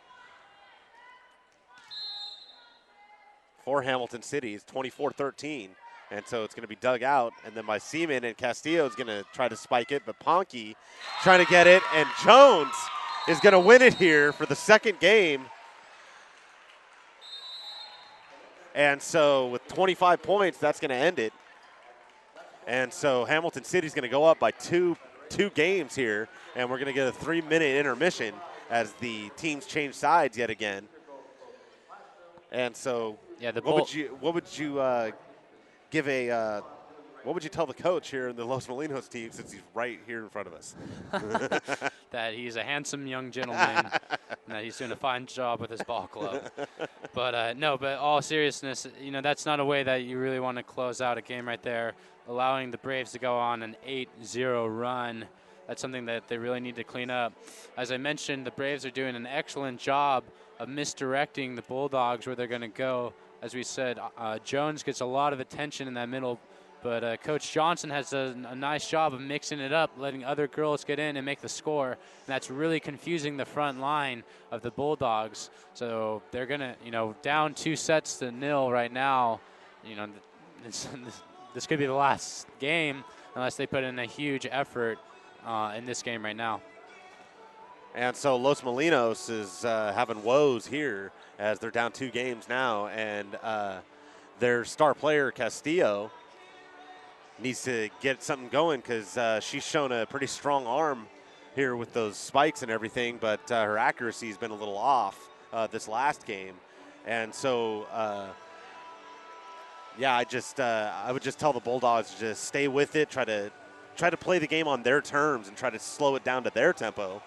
for Hamilton City. It's 24-13. And so it's going to be dug out. And then by Seaman, and Castillo is going to try to spike it. But Ponky trying to get it. And Jones is going to win it here for the second game. And so with 25 points, that's going to end it. And so Hamilton City's going to go up by two games here, and we're going to get a 3-minute intermission as the teams change sides yet again. And so, yeah, what would you tell the coach here in the Los Molinos team, since he's right here in front of us? That he's a handsome young gentleman, and that he's doing a fine job with his ball club. But no, but all seriousness, that's not a way that you really want to close out a game right there. Allowing the Braves to go on an 8-0 run, that's something that they really need to clean up. As I mentioned, the Braves are doing an excellent job of misdirecting the Bulldogs where they're going to go. As we said, Jones gets a lot of attention in that middle, but Coach Johnson has done a nice job of mixing it up, letting other girls get in and make the score. And that's really confusing the front line of the Bulldogs. So they're going to, down 2-0 right now. This could be the last game unless they put in a huge effort in this game right now. And so Los Molinos is having woes here as they're down 2 games now. And their star player, Castillo, needs to get something going because she's shown a pretty strong arm here with those spikes and everything, but her accuracy has been a little off this last game. And so, I would just tell the Bulldogs to just stay with it, try to play the game on their terms and try to slow it down to their tempo.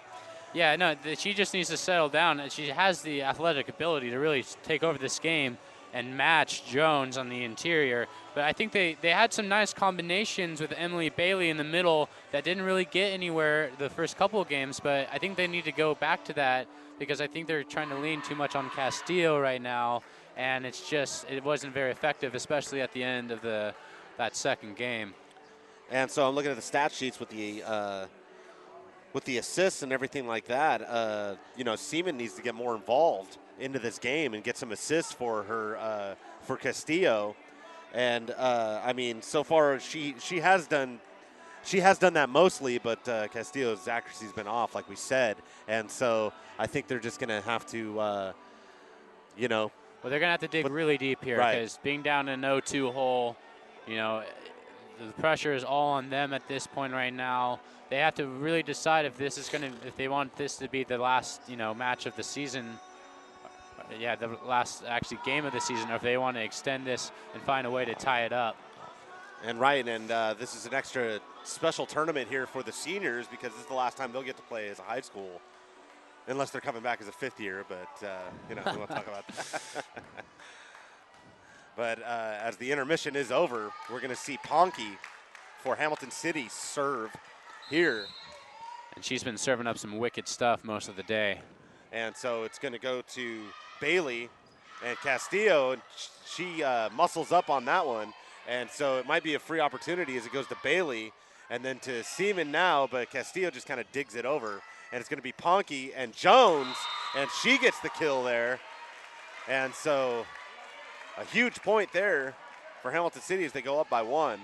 Yeah, no, she just needs to settle down. She has the athletic ability to really take over this game and match Jones on the interior. But I think they had some nice combinations with Emily Bailey in the middle that didn't really get anywhere the first couple of games, but I think they need to go back to that because I think they're trying to lean too much on Castillo right now, and it wasn't very effective, especially at the end of that second game. And so I'm looking at the stat sheets with the with the assists and everything like that, you know, Seaman needs to get more involved into this game and get some assists for her, for Castillo. And I mean, so far she has done that mostly, but Castillo's accuracy's been off, like we said. And so I think they're just going to have to, you know. Well, they're going to have to dig really deep here because being down in an 0-2 hole, you know, the pressure is all on them at this point right now. They have to really decide if this is going to, if they want this to be the last, you know, match of the season. Yeah, the last actually game of the season, or if they want to extend this and find a way to tie it up. And this is an extra special tournament here for the seniors because this is the last time they'll get to play as a high school, unless they're coming back as a fifth year. But you know, we won't talk about that. But as the intermission is over, we're going to see Ponky for Hamilton City serve here. And she's been serving up some wicked stuff most of the day. And so it's going to go to Bailey and Castillo, and she muscles up on that one. And so it might be a free opportunity as it goes to Bailey and then to Seaman now, but Castillo just kind of digs it over. And it's going to be Ponky and Jones, and she gets the kill there. And so a huge point there for Hamilton City as they go up by 1.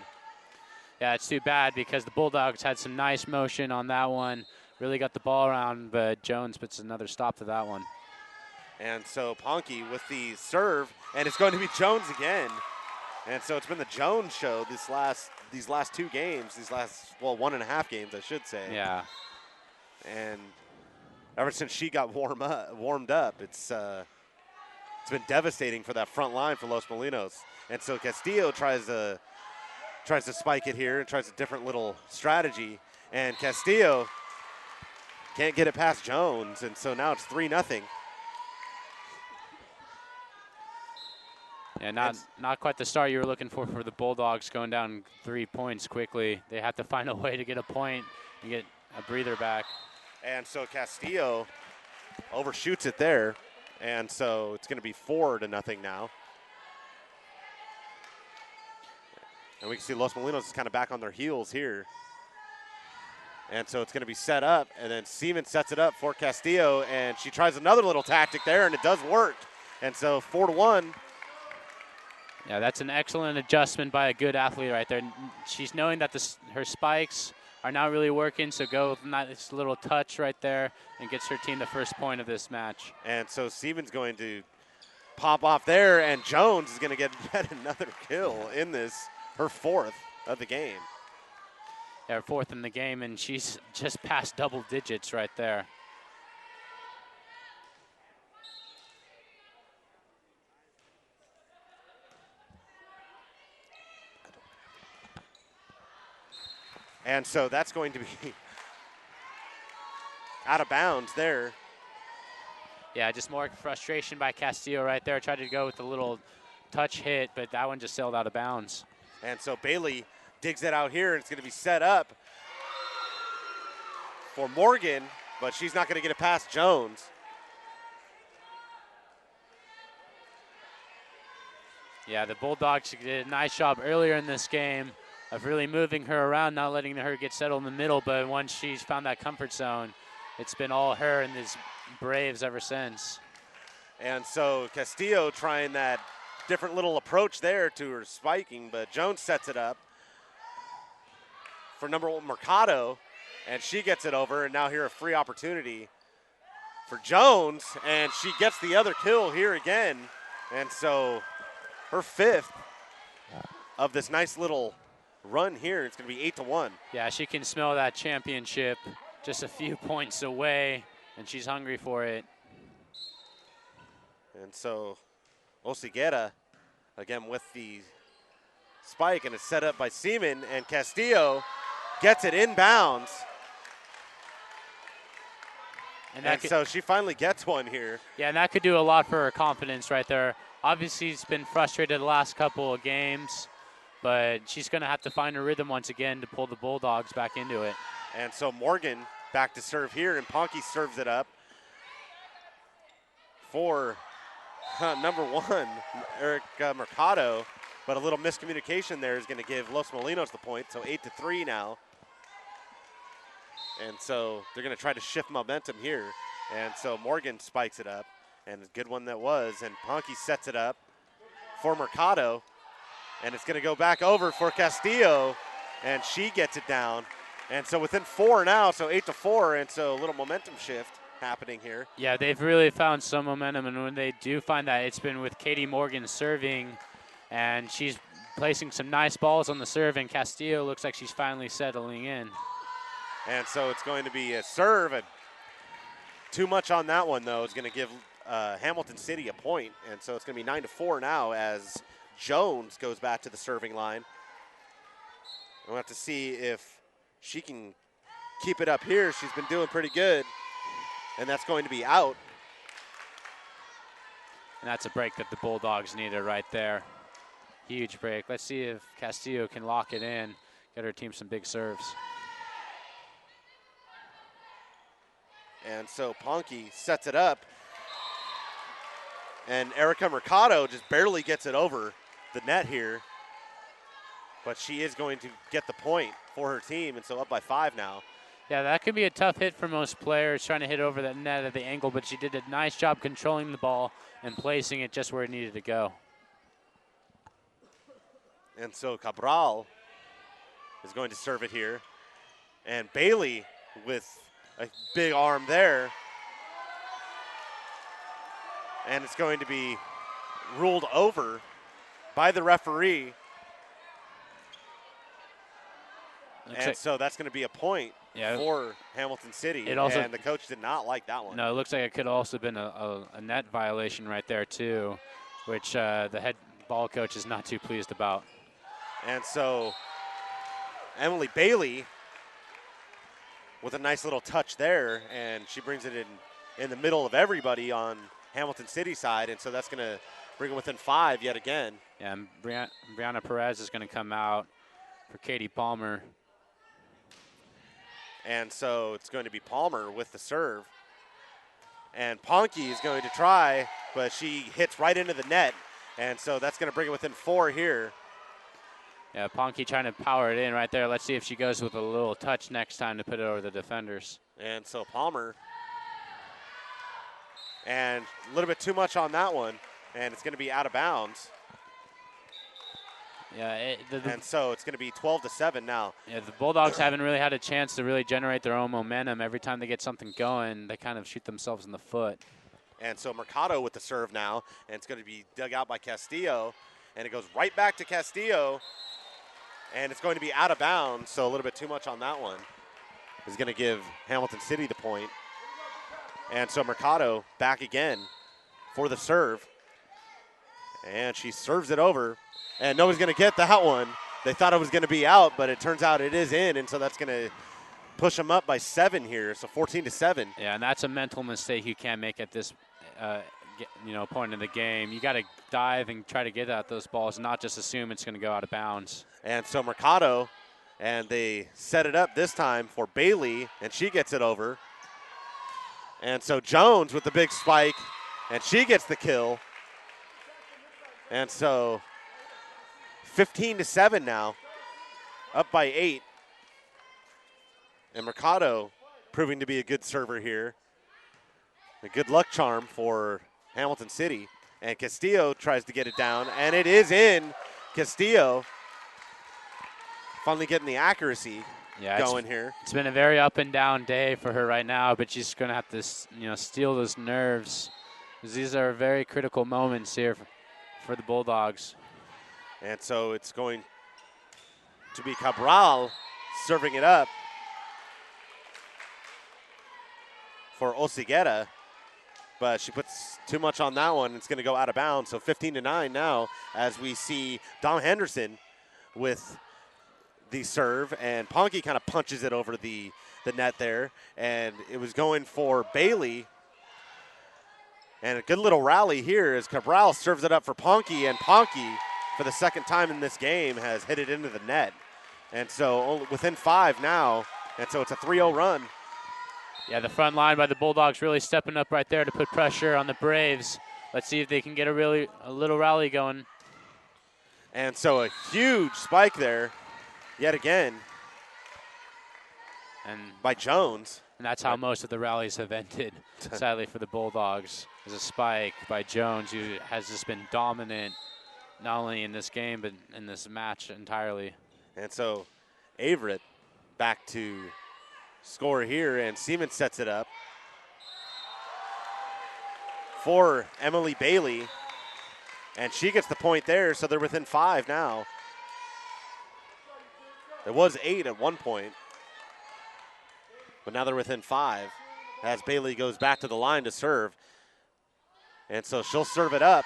Yeah, it's too bad because the Bulldogs had some nice motion on that one. Really got the ball around, but Jones puts another stop to that one. And so Ponky with the serve, and it's going to be Jones again. And so it's been the Jones show these last 2 games, well, 1.5 games, I should say. Yeah. And ever since she got warmed up, it's been devastating for that front line for Los Molinos. And so Castillo tries to spike it here and tries a different little strategy. And Castillo can't get it past Jones, and so now it's 3-0. Yeah, not quite the start you were looking for the Bulldogs, going down 3 points quickly. They have to find a way to get a point and get a breather back. And so Castillo overshoots it there, and so it's going to be 4-0 now. And we can see Los Molinos is kind of back on their heels here. And so it's going to be set up, and then Seaman sets it up for Castillo, and she tries another little tactic there, and it does work. And so 4-1. Yeah, that's an excellent adjustment by a good athlete right there. She's knowing that her spikes are not really working, so go with this little touch right there and gets her team the first point of this match. And so Seaman's going to pop off there, and Jones is going to get yet another kill in this, her 4th of the game. Yeah, her 4th in the game, and she's just past double digits right there. And so that's going to be out of bounds there. Yeah, just more frustration by Castillo right there. Tried to go with a little touch hit, but that one just sailed out of bounds. And so Bailey digs it out here, and it's going to be set up for Morgan, but she's not going to get it past Jones. Yeah, the Bulldogs did a nice job earlier in this game of really moving her around, not letting her get settled in the middle, but once she's found that comfort zone, it's been all her and these Braves ever since. And so Castillo trying that different little approach there to her spiking, but Jones sets it up for number 1 Mercado, and she gets it over, and now here a free opportunity for Jones, and she gets the other kill here again. And so her 5th of this nice little run here. It's going to be 8-1. Yeah, she can smell that championship just a few points away, and she's hungry for it. And so Osiguera, again with the spike, and it's set up by Seaman, and Castillo gets it inbounds. And so she finally gets one here. Yeah, and that could do a lot for her confidence right there. Obviously, she's been frustrated the last couple of games, but she's going to have to find her rhythm once again to pull the Bulldogs back into it. And so Morgan back to serve here, and Ponky serves it up for number 1, Erica Mercado. But a little miscommunication there is going to give Los Molinos the point, so 8-3 now. And so they're going to try to shift momentum here. And so Morgan spikes it up, and a good one that was. And Ponky sets it up for Mercado, and it's going to go back over for Castillo, and she gets it down. And so within 4 now, so 8-4, and so a little momentum shift happening here. Yeah, they've really found some momentum, and when they do find that, it's been with Katie Morgan serving, and she's placing some nice balls on the serve, and Castillo looks like she's finally settling in. And so it's going to be a serve, and too much on that one, though, is going to give Hamilton City a point, and so it's going to be 9-4 now as Jones goes back to the serving line. We'll have to see if she can keep it up here. She's been doing pretty good, and that's going to be out. And that's a break that the Bulldogs needed right there. Huge break. Let's see if Castillo can lock it in, get her team some big serves. And so Ponky sets it up, and Erica Mercado just barely gets it over the net here. But she is going to get the point for her team, and so up by 5 now. Yeah, that could be a tough hit for most players trying to hit over that net at the angle, but she did a nice job controlling the ball and placing it just where it needed to go. And so Cabral is going to serve it here. And Bailey with a big arm there. And it's going to be ruled over by the referee. And so that's going to be a point for Hamilton City. And the coach did not like that one. No, it looks like it could also have been a net violation right there too, which the head ball coach is not too pleased about. And so Emily Bailey with a nice little touch there, and she brings it in the middle of everybody on Hamilton City side, and so that's going to bring it within 5 yet again. Yeah, and Brianna Perez is going to come out for Katie Palmer. And so it's going to be Palmer with the serve. And Ponky is going to try, but she hits right into the net. And so that's going to bring it within 4 here. Yeah, Ponky trying to power it in right there. Let's see if she goes with a little touch next time to put it over the defenders. And so Palmer. And a little bit too much on that one. And it's going to be out of bounds. Yeah, and so it's going to be 12-7 now. Yeah, the Bulldogs haven't really had a chance to really generate their own momentum. Every time they get something going, they kind of shoot themselves in the foot. And so Mercado with the serve now, and it's going to be dug out by Castillo, and it goes right back to Castillo, and it's going to be out of bounds, so a little bit too much on that one. Is going to give Hamilton City the point. And so Mercado back again for the serve, and she serves it over. And nobody's going to get that one. They thought it was going to be out, but it turns out it is in, and so that's going to push them up by 7 here, so 14-7. Yeah, and that's a mental mistake you can't make at this, point in the game. You got to dive and try to get at those balls, and not just assume it's going to go out of bounds. And so Mercado, and they set it up this time for Bailey, and she gets it over. And so Jones with the big spike, and she gets the kill. And so 15-7 now, up by 8. And Mercado proving to be a good server here. A good luck charm for Hamilton City. And Castillo tries to get it down, and it is in. Castillo finally getting the accuracy going here. It's been a very up and down day for her right now, but she's going to have to, steel those nerves. These are very critical moments here for the Bulldogs. And so it's going to be Cabral serving it up for Osiguera, but she puts too much on that one. It's going to go out of bounds. So 15-9 now as we see Dom Henderson with the serve, and Ponky kind of punches it over the net there, and it was going for Bailey. And a good little rally here as Cabral serves it up for Ponky, and Ponky, for the second time in this game, has hit it into the net. And so within 5 now, and so it's a 3-0 run. Yeah, the front line by the Bulldogs really stepping up right there to put pressure on the Braves. Let's see if they can get a little rally going. And so a huge spike there yet again. And by Jones. And that's how most of the rallies have ended, sadly, for the Bulldogs. There's a spike by Jones, who has just been dominant, not only in this game, but in this match entirely. And so Averett back to score here, and Seaman sets it up for Emily Bailey. And she gets the point there, so they're within 5 now. It was 8 at one point, but now they're within 5 as Bailey goes back to the line to serve. And so she'll serve it up,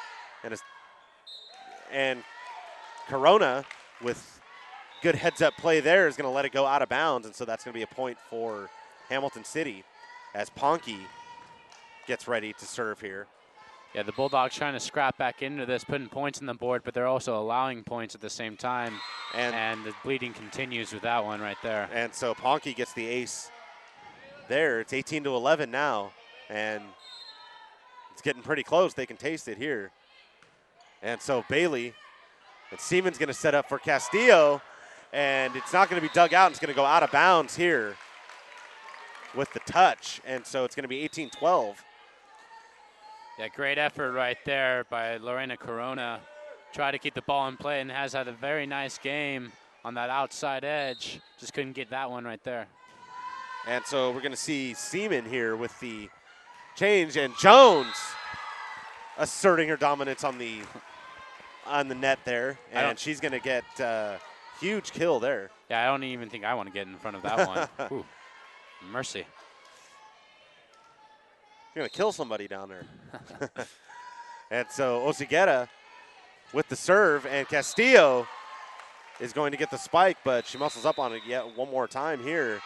and Corona, with good heads-up play there, is going to let it go out of bounds, and so that's going to be a point for Hamilton City as Ponky gets ready to serve here. Yeah, the Bulldogs trying to scrap back into this, putting points on the board, but they're also allowing points at the same time, and the bleeding continues with that one right there. And so Ponky gets the ace there. It's 18-11 now, and it's getting pretty close. They can taste it here. And so Bailey, and Seaman's going to set up for Castillo, and it's not going to be dug out. It's going to go out of bounds here with the touch, and so it's going to be 18-12. Yeah, great effort right there by Lorena Corona. Try to keep the ball in play and has had a very nice game on that outside edge. Just couldn't get that one right there. And so we're going to see Seaman here with the change, and Jones asserting her dominance on the net there, and she's going to get a huge kill there. Yeah, I don't even think I want to get in front of that one. Ooh, mercy. You're going to kill somebody down there. And so Osiguera with the serve, and Castillo is going to get the spike, but she muscles up on it yet one more time here.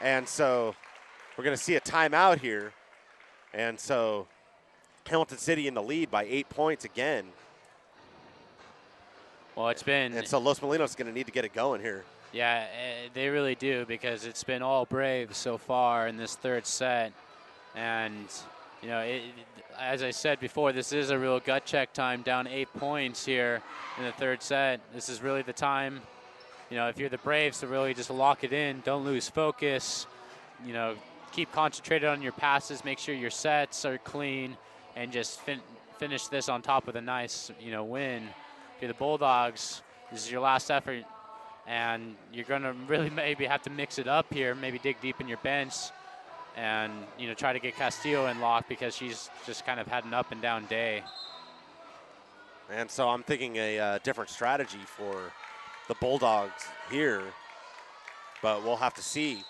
And so we're going to see a timeout here. And so Hamilton City in the lead by 8 points again. Well, it's been... And so Los Molinos is going to need to get it going here. Yeah, they really do, because it's been all Braves so far in this third set. And, you know, as I said before, this is a real gut check time, down 8 points here in the third set. This is really the time, you know, if you're the Braves, to really just lock it in. Don't lose focus. You know, keep concentrated on your passes. Make sure your sets are clean, and just finish this on top with a nice, you know, win. If you're the Bulldogs, this is your last effort, and you're going to really maybe have to mix it up here, maybe dig deep in your bench, and, you know, try to get Castillo in lock, because she's just kind of had an up and down day. And so I'm thinking a different strategy for the Bulldogs here, but we'll have to see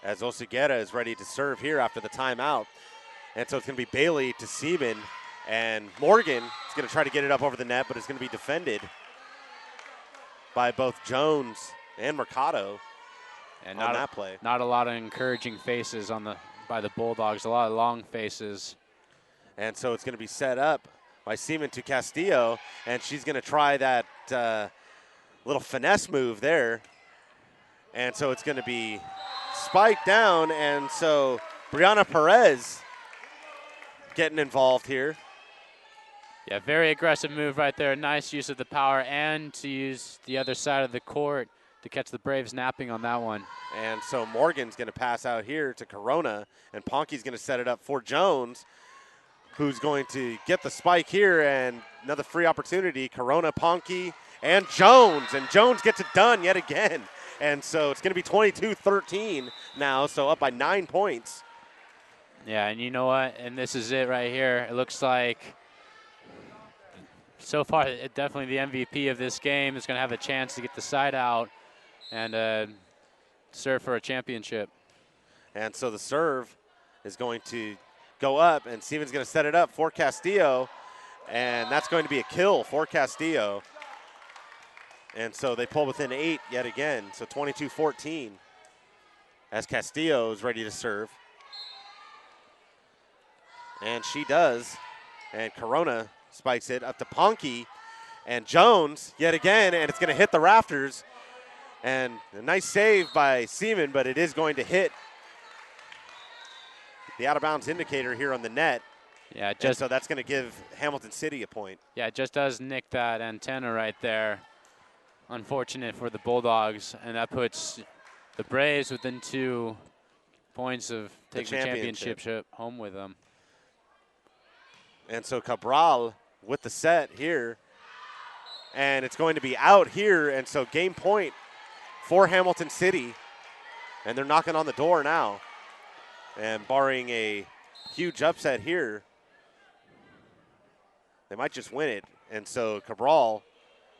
as Osiguera is ready to serve here after the timeout. And so it's going to be Bailey to Seaman, and Morgan is going to try to get it up over the net, but it's going to be defended by both Jones and Mercado. And on that play. Not a lot of encouraging faces by the Bulldogs, a lot of long faces. And so it's going to be set up by Seaman to Castillo, and she's going to try that little finesse move there. And so it's going to be spiked down, and so Brianna Perez getting involved here. Yeah, very aggressive move right there. Nice use of the power, and to use the other side of the court to catch the Braves napping on that one. And so Morgan's going to pass out here to Corona, and Ponky's going to set it up for Jones, who's going to get the spike here, and another free opportunity. Corona, Ponky, and Jones gets it done yet again. And so it's going to be 22-13 now, so up by 9 points. Yeah, and you know what? And this is it right here. It looks like so far definitely the MVP of this game is going to have a chance to get the side out and serve for a championship. And so the serve is going to go up, and Seaman's going to set it up for Castillo, and that's going to be a kill for Castillo. And so they pull within 8 yet again, so 22-14 as Castillo is ready to serve. And she does, and Corona spikes it up to Ponky, and Jones yet again, and it's going to hit the rafters. And a nice save by Seaman, but it is going to hit the out-of-bounds indicator here on the net. Yeah, so that's going to give Hamilton City a point. Yeah, it just does nick that antenna right there. Unfortunate for the Bulldogs, and that puts the Braves within 2 points of The taking the championship home with them. And so Cabral with the set here. And it's going to be out here. And so game point for Hamilton City. And they're knocking on the door now. And barring a huge upset here, they might just win it. And so Cabral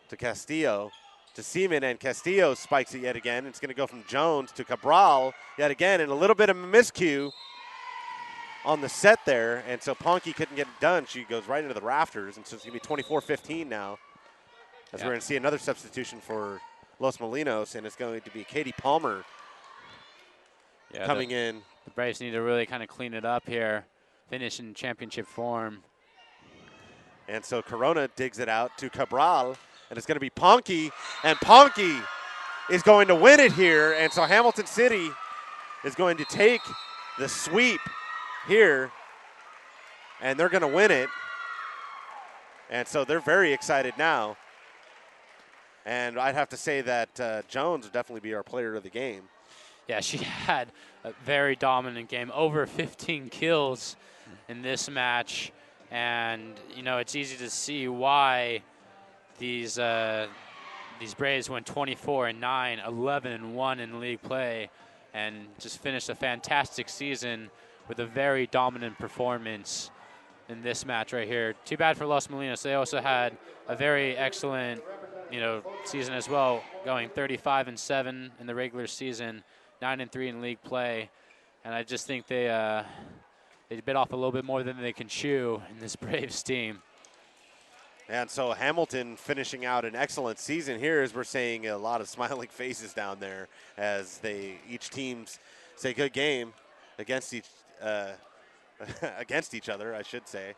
to Castillo to Seaman, and Castillo spikes it yet again. It's going to go from Jones to Cabral yet again, and a little bit of a miscue on the set there. And so Ponky couldn't get it done. She goes right into the rafters, and so it's going to be 24-15 now. As we're going to see another substitution for Los Molinos, and it's going to be Katie Palmer coming in. The Braves need to really kind of clean it up here, finish in championship form. And so Corona digs it out to Cabral, and it's going to be Ponky, and Ponky is going to win it here. And so Hamilton City is going to take the sweep here, and they're going to win it. And so they're very excited now. And I'd have to say that Jones would definitely be our player of the game. Yeah, she had a very dominant game, over 15 kills in this match. And, you know, it's easy to see why these Braves went 24-9, 11-1 in league play, and just finished a fantastic season with a very dominant performance in this match right here. Too bad for Los Molinos. They also had a very excellent, you know, season as well, going 35-7 in the regular season, 9-3 in league play, and I just think they bit off a little bit more than they can chew in this Braves team. And so Hamilton finishing out an excellent season here, as we're seeing a lot of smiling faces down there as each teams say good game against each other, I should say.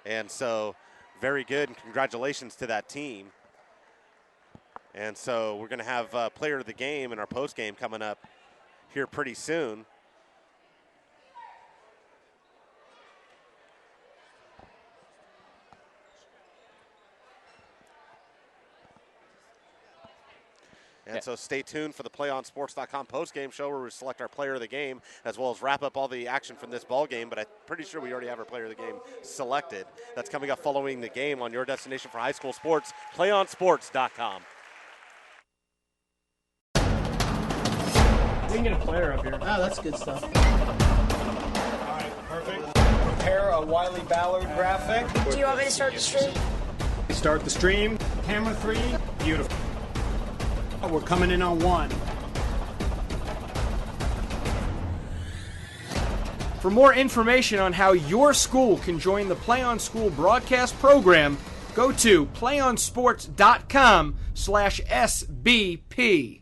And so very good, and congratulations to that team. And so we're going to have player of the game in our post game coming up here pretty soon. And so stay tuned for the PlayOnSports.com postgame show where we select our player of the game as well as wrap up all the action from this ball game. But I'm pretty sure we already have our player of the game selected. That's coming up following the game on your destination for high school sports, PlayOnSports.com. We can get a player up here. Oh, that's good stuff. All right, perfect. Prepare a Wiley Ballard graphic. Do you want me to start the stream? Start the stream. Camera 3. Beautiful. We're coming in on 1. For more information on how your school can join the Play On School broadcast program, go to playonsports.com/SBP.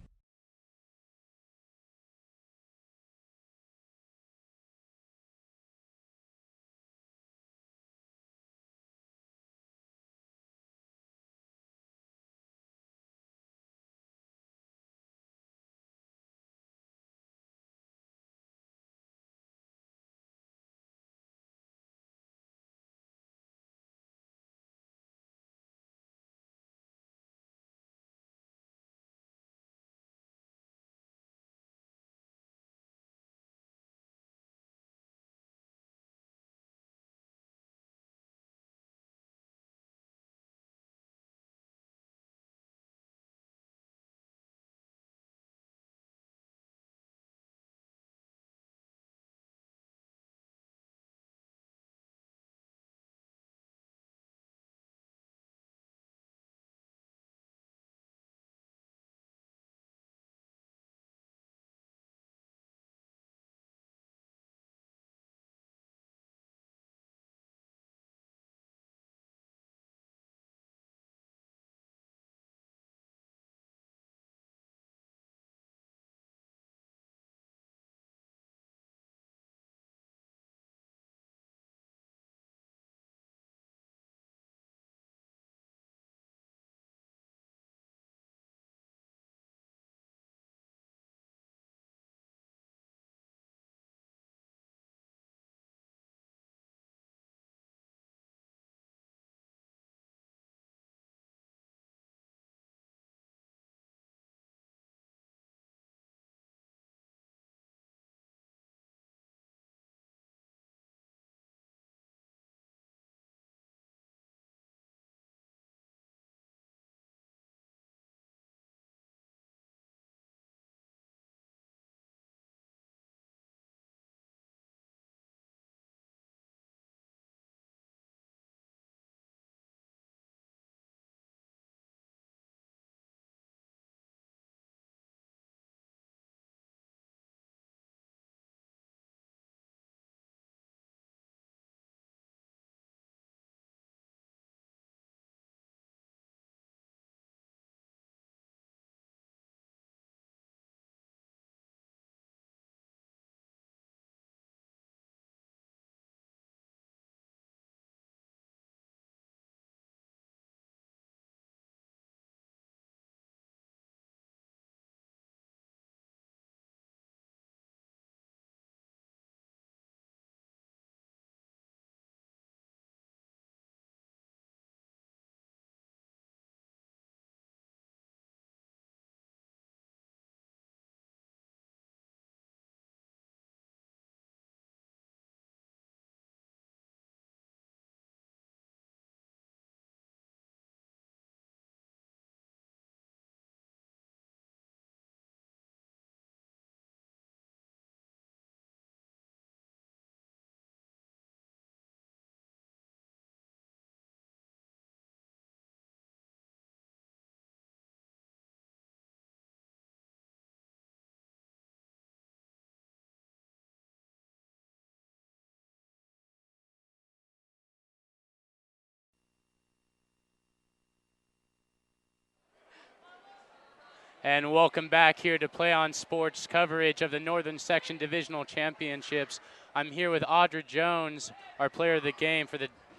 And welcome back here to PlayOn Sports coverage of the Northern Section Divisional Championships. I'm here with Audra Jones, our player of the game,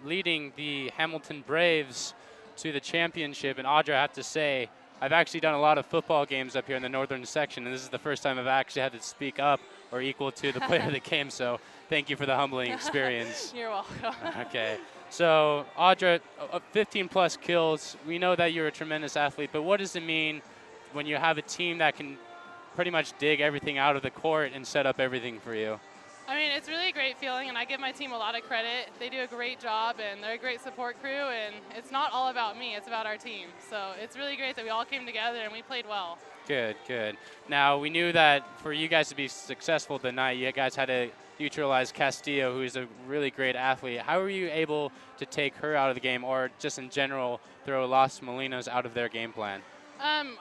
leading the Hamilton Braves to the championship. And Audra, I have to say, I've actually done a lot of football games up here in the Northern Section, and this is the first time I've actually had to speak up or equal to the player of the game. So thank you for the humbling experience. You're welcome. Okay. So, Audra, 15-plus kills. We know that you're a tremendous athlete, but what does it mean when you have a team that can pretty much dig everything out of the court and set up everything for you? I mean, it's really a great feeling, and I give my team a lot of credit. They do a great job, and they're a great support crew, and it's not all about me, it's about our team. So it's really great that we all came together and we played well. Good, good. Now, we knew that for you guys to be successful tonight, you guys had to neutralize Castillo, who's a really great athlete. How were you able to take her out of the game, or just in general throw Los Molinos out of their game plan?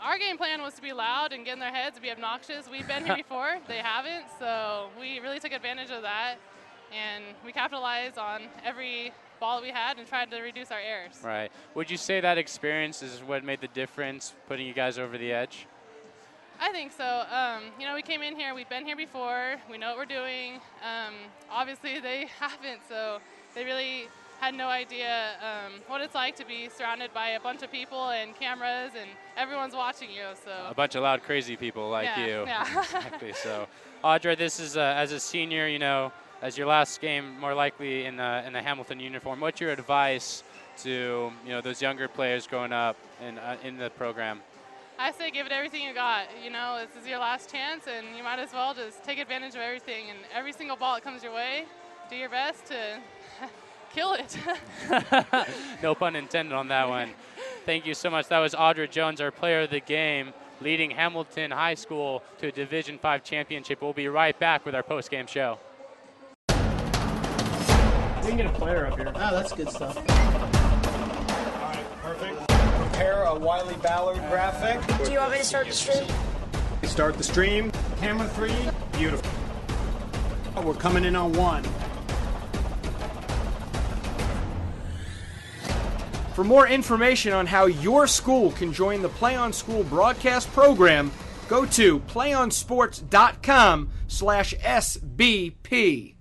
Our game plan was to be loud and get in their heads and be obnoxious. We've been here before. They haven't, so we really took advantage of that, and we capitalized on every ball that we had and tried to reduce our errors. Right. Would you say that experience is what made the difference, putting you guys over the edge? I think so. You know, we came in here, we've been here before, we know what we're doing. Obviously, they haven't, so they really had no idea what it's like to be surrounded by a bunch of people and cameras and everyone's watching you. So a bunch of loud, crazy people like you. Yeah. Exactly. So, Audra, this is as a senior, you know, as your last game, more likely in the Hamilton uniform. What's your advice to those younger players growing up in the program? I say give it everything you got. You know, this is your last chance, and you might as well just take advantage of everything. And every single ball that comes your way, do your best to kill it. No pun intended on that one. Thank you so much. That was Audra Jones, our player of the game, leading Hamilton High School to a Division V championship. We'll be right back with our post-game show. We can get a player up here. Oh, that's good stuff. All right, perfect. Prepare a Wiley Ballard graphic. Do you want me to start the stream? Start the stream. Camera 3. Beautiful. We're coming in on 1. For more information on how your school can join the PlayOn School broadcast program, go to playonsports.com/SBP.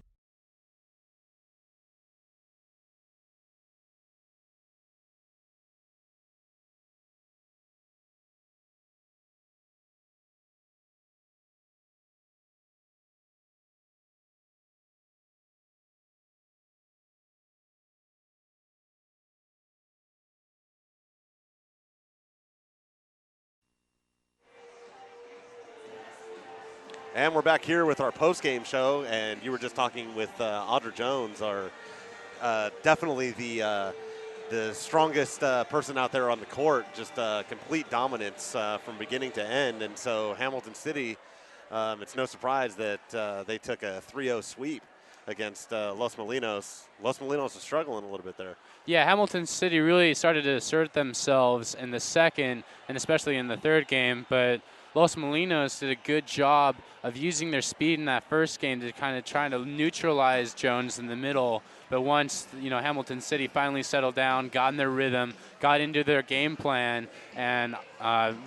And we're back here with our post-game show, and you were just talking with Audra Jones, our definitely the strongest person out there on the court, just complete dominance from beginning to end. And so Hamilton City, it's no surprise that they took a 3-0 sweep against Los Molinos. Los Molinos is struggling a little bit there. Yeah, Hamilton City really started to assert themselves in the second and especially in the third game, but Los Molinos did a good job of using their speed in that first game to kind of try to neutralize Jones in the middle. But once, Hamilton City finally settled down, got in their rhythm, got into their game plan, and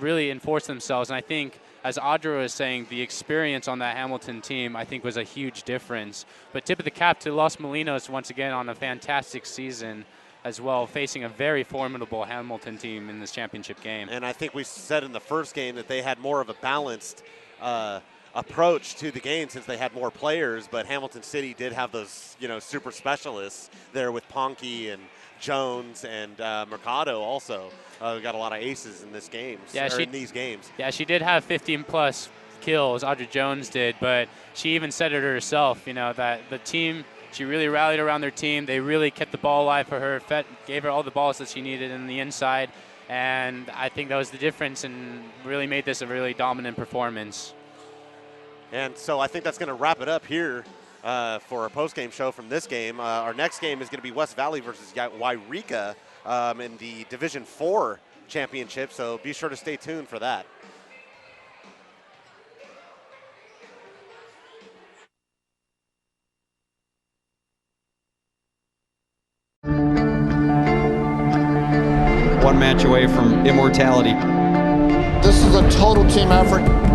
really enforced themselves. And I think, as Audra was saying, the experience on that Hamilton team, I think, was a huge difference. But tip of the cap to Los Molinos once again on a fantastic season as well, facing a very formidable Hamilton team in this championship game. And I think we said in the first game that they had more of a balanced approach to the game since they had more players, but Hamilton City did have those, super specialists there with Ponky and Jones and Mercado also. We got a lot of aces in this game, in these games. Yeah, she did have 15-plus kills, Audra Jones did, but she even said it herself, that the team, she really rallied around their team. They really kept the ball alive for her, gave her all the balls that she needed in the inside, and I think that was the difference and really made this a really dominant performance. And so I think that's going to wrap it up here for our post-game show from this game. Our next game is going to be West Valley versus Wairika in the Division IV championship, so be sure to stay tuned for that. One match away from immortality. This is a total team effort.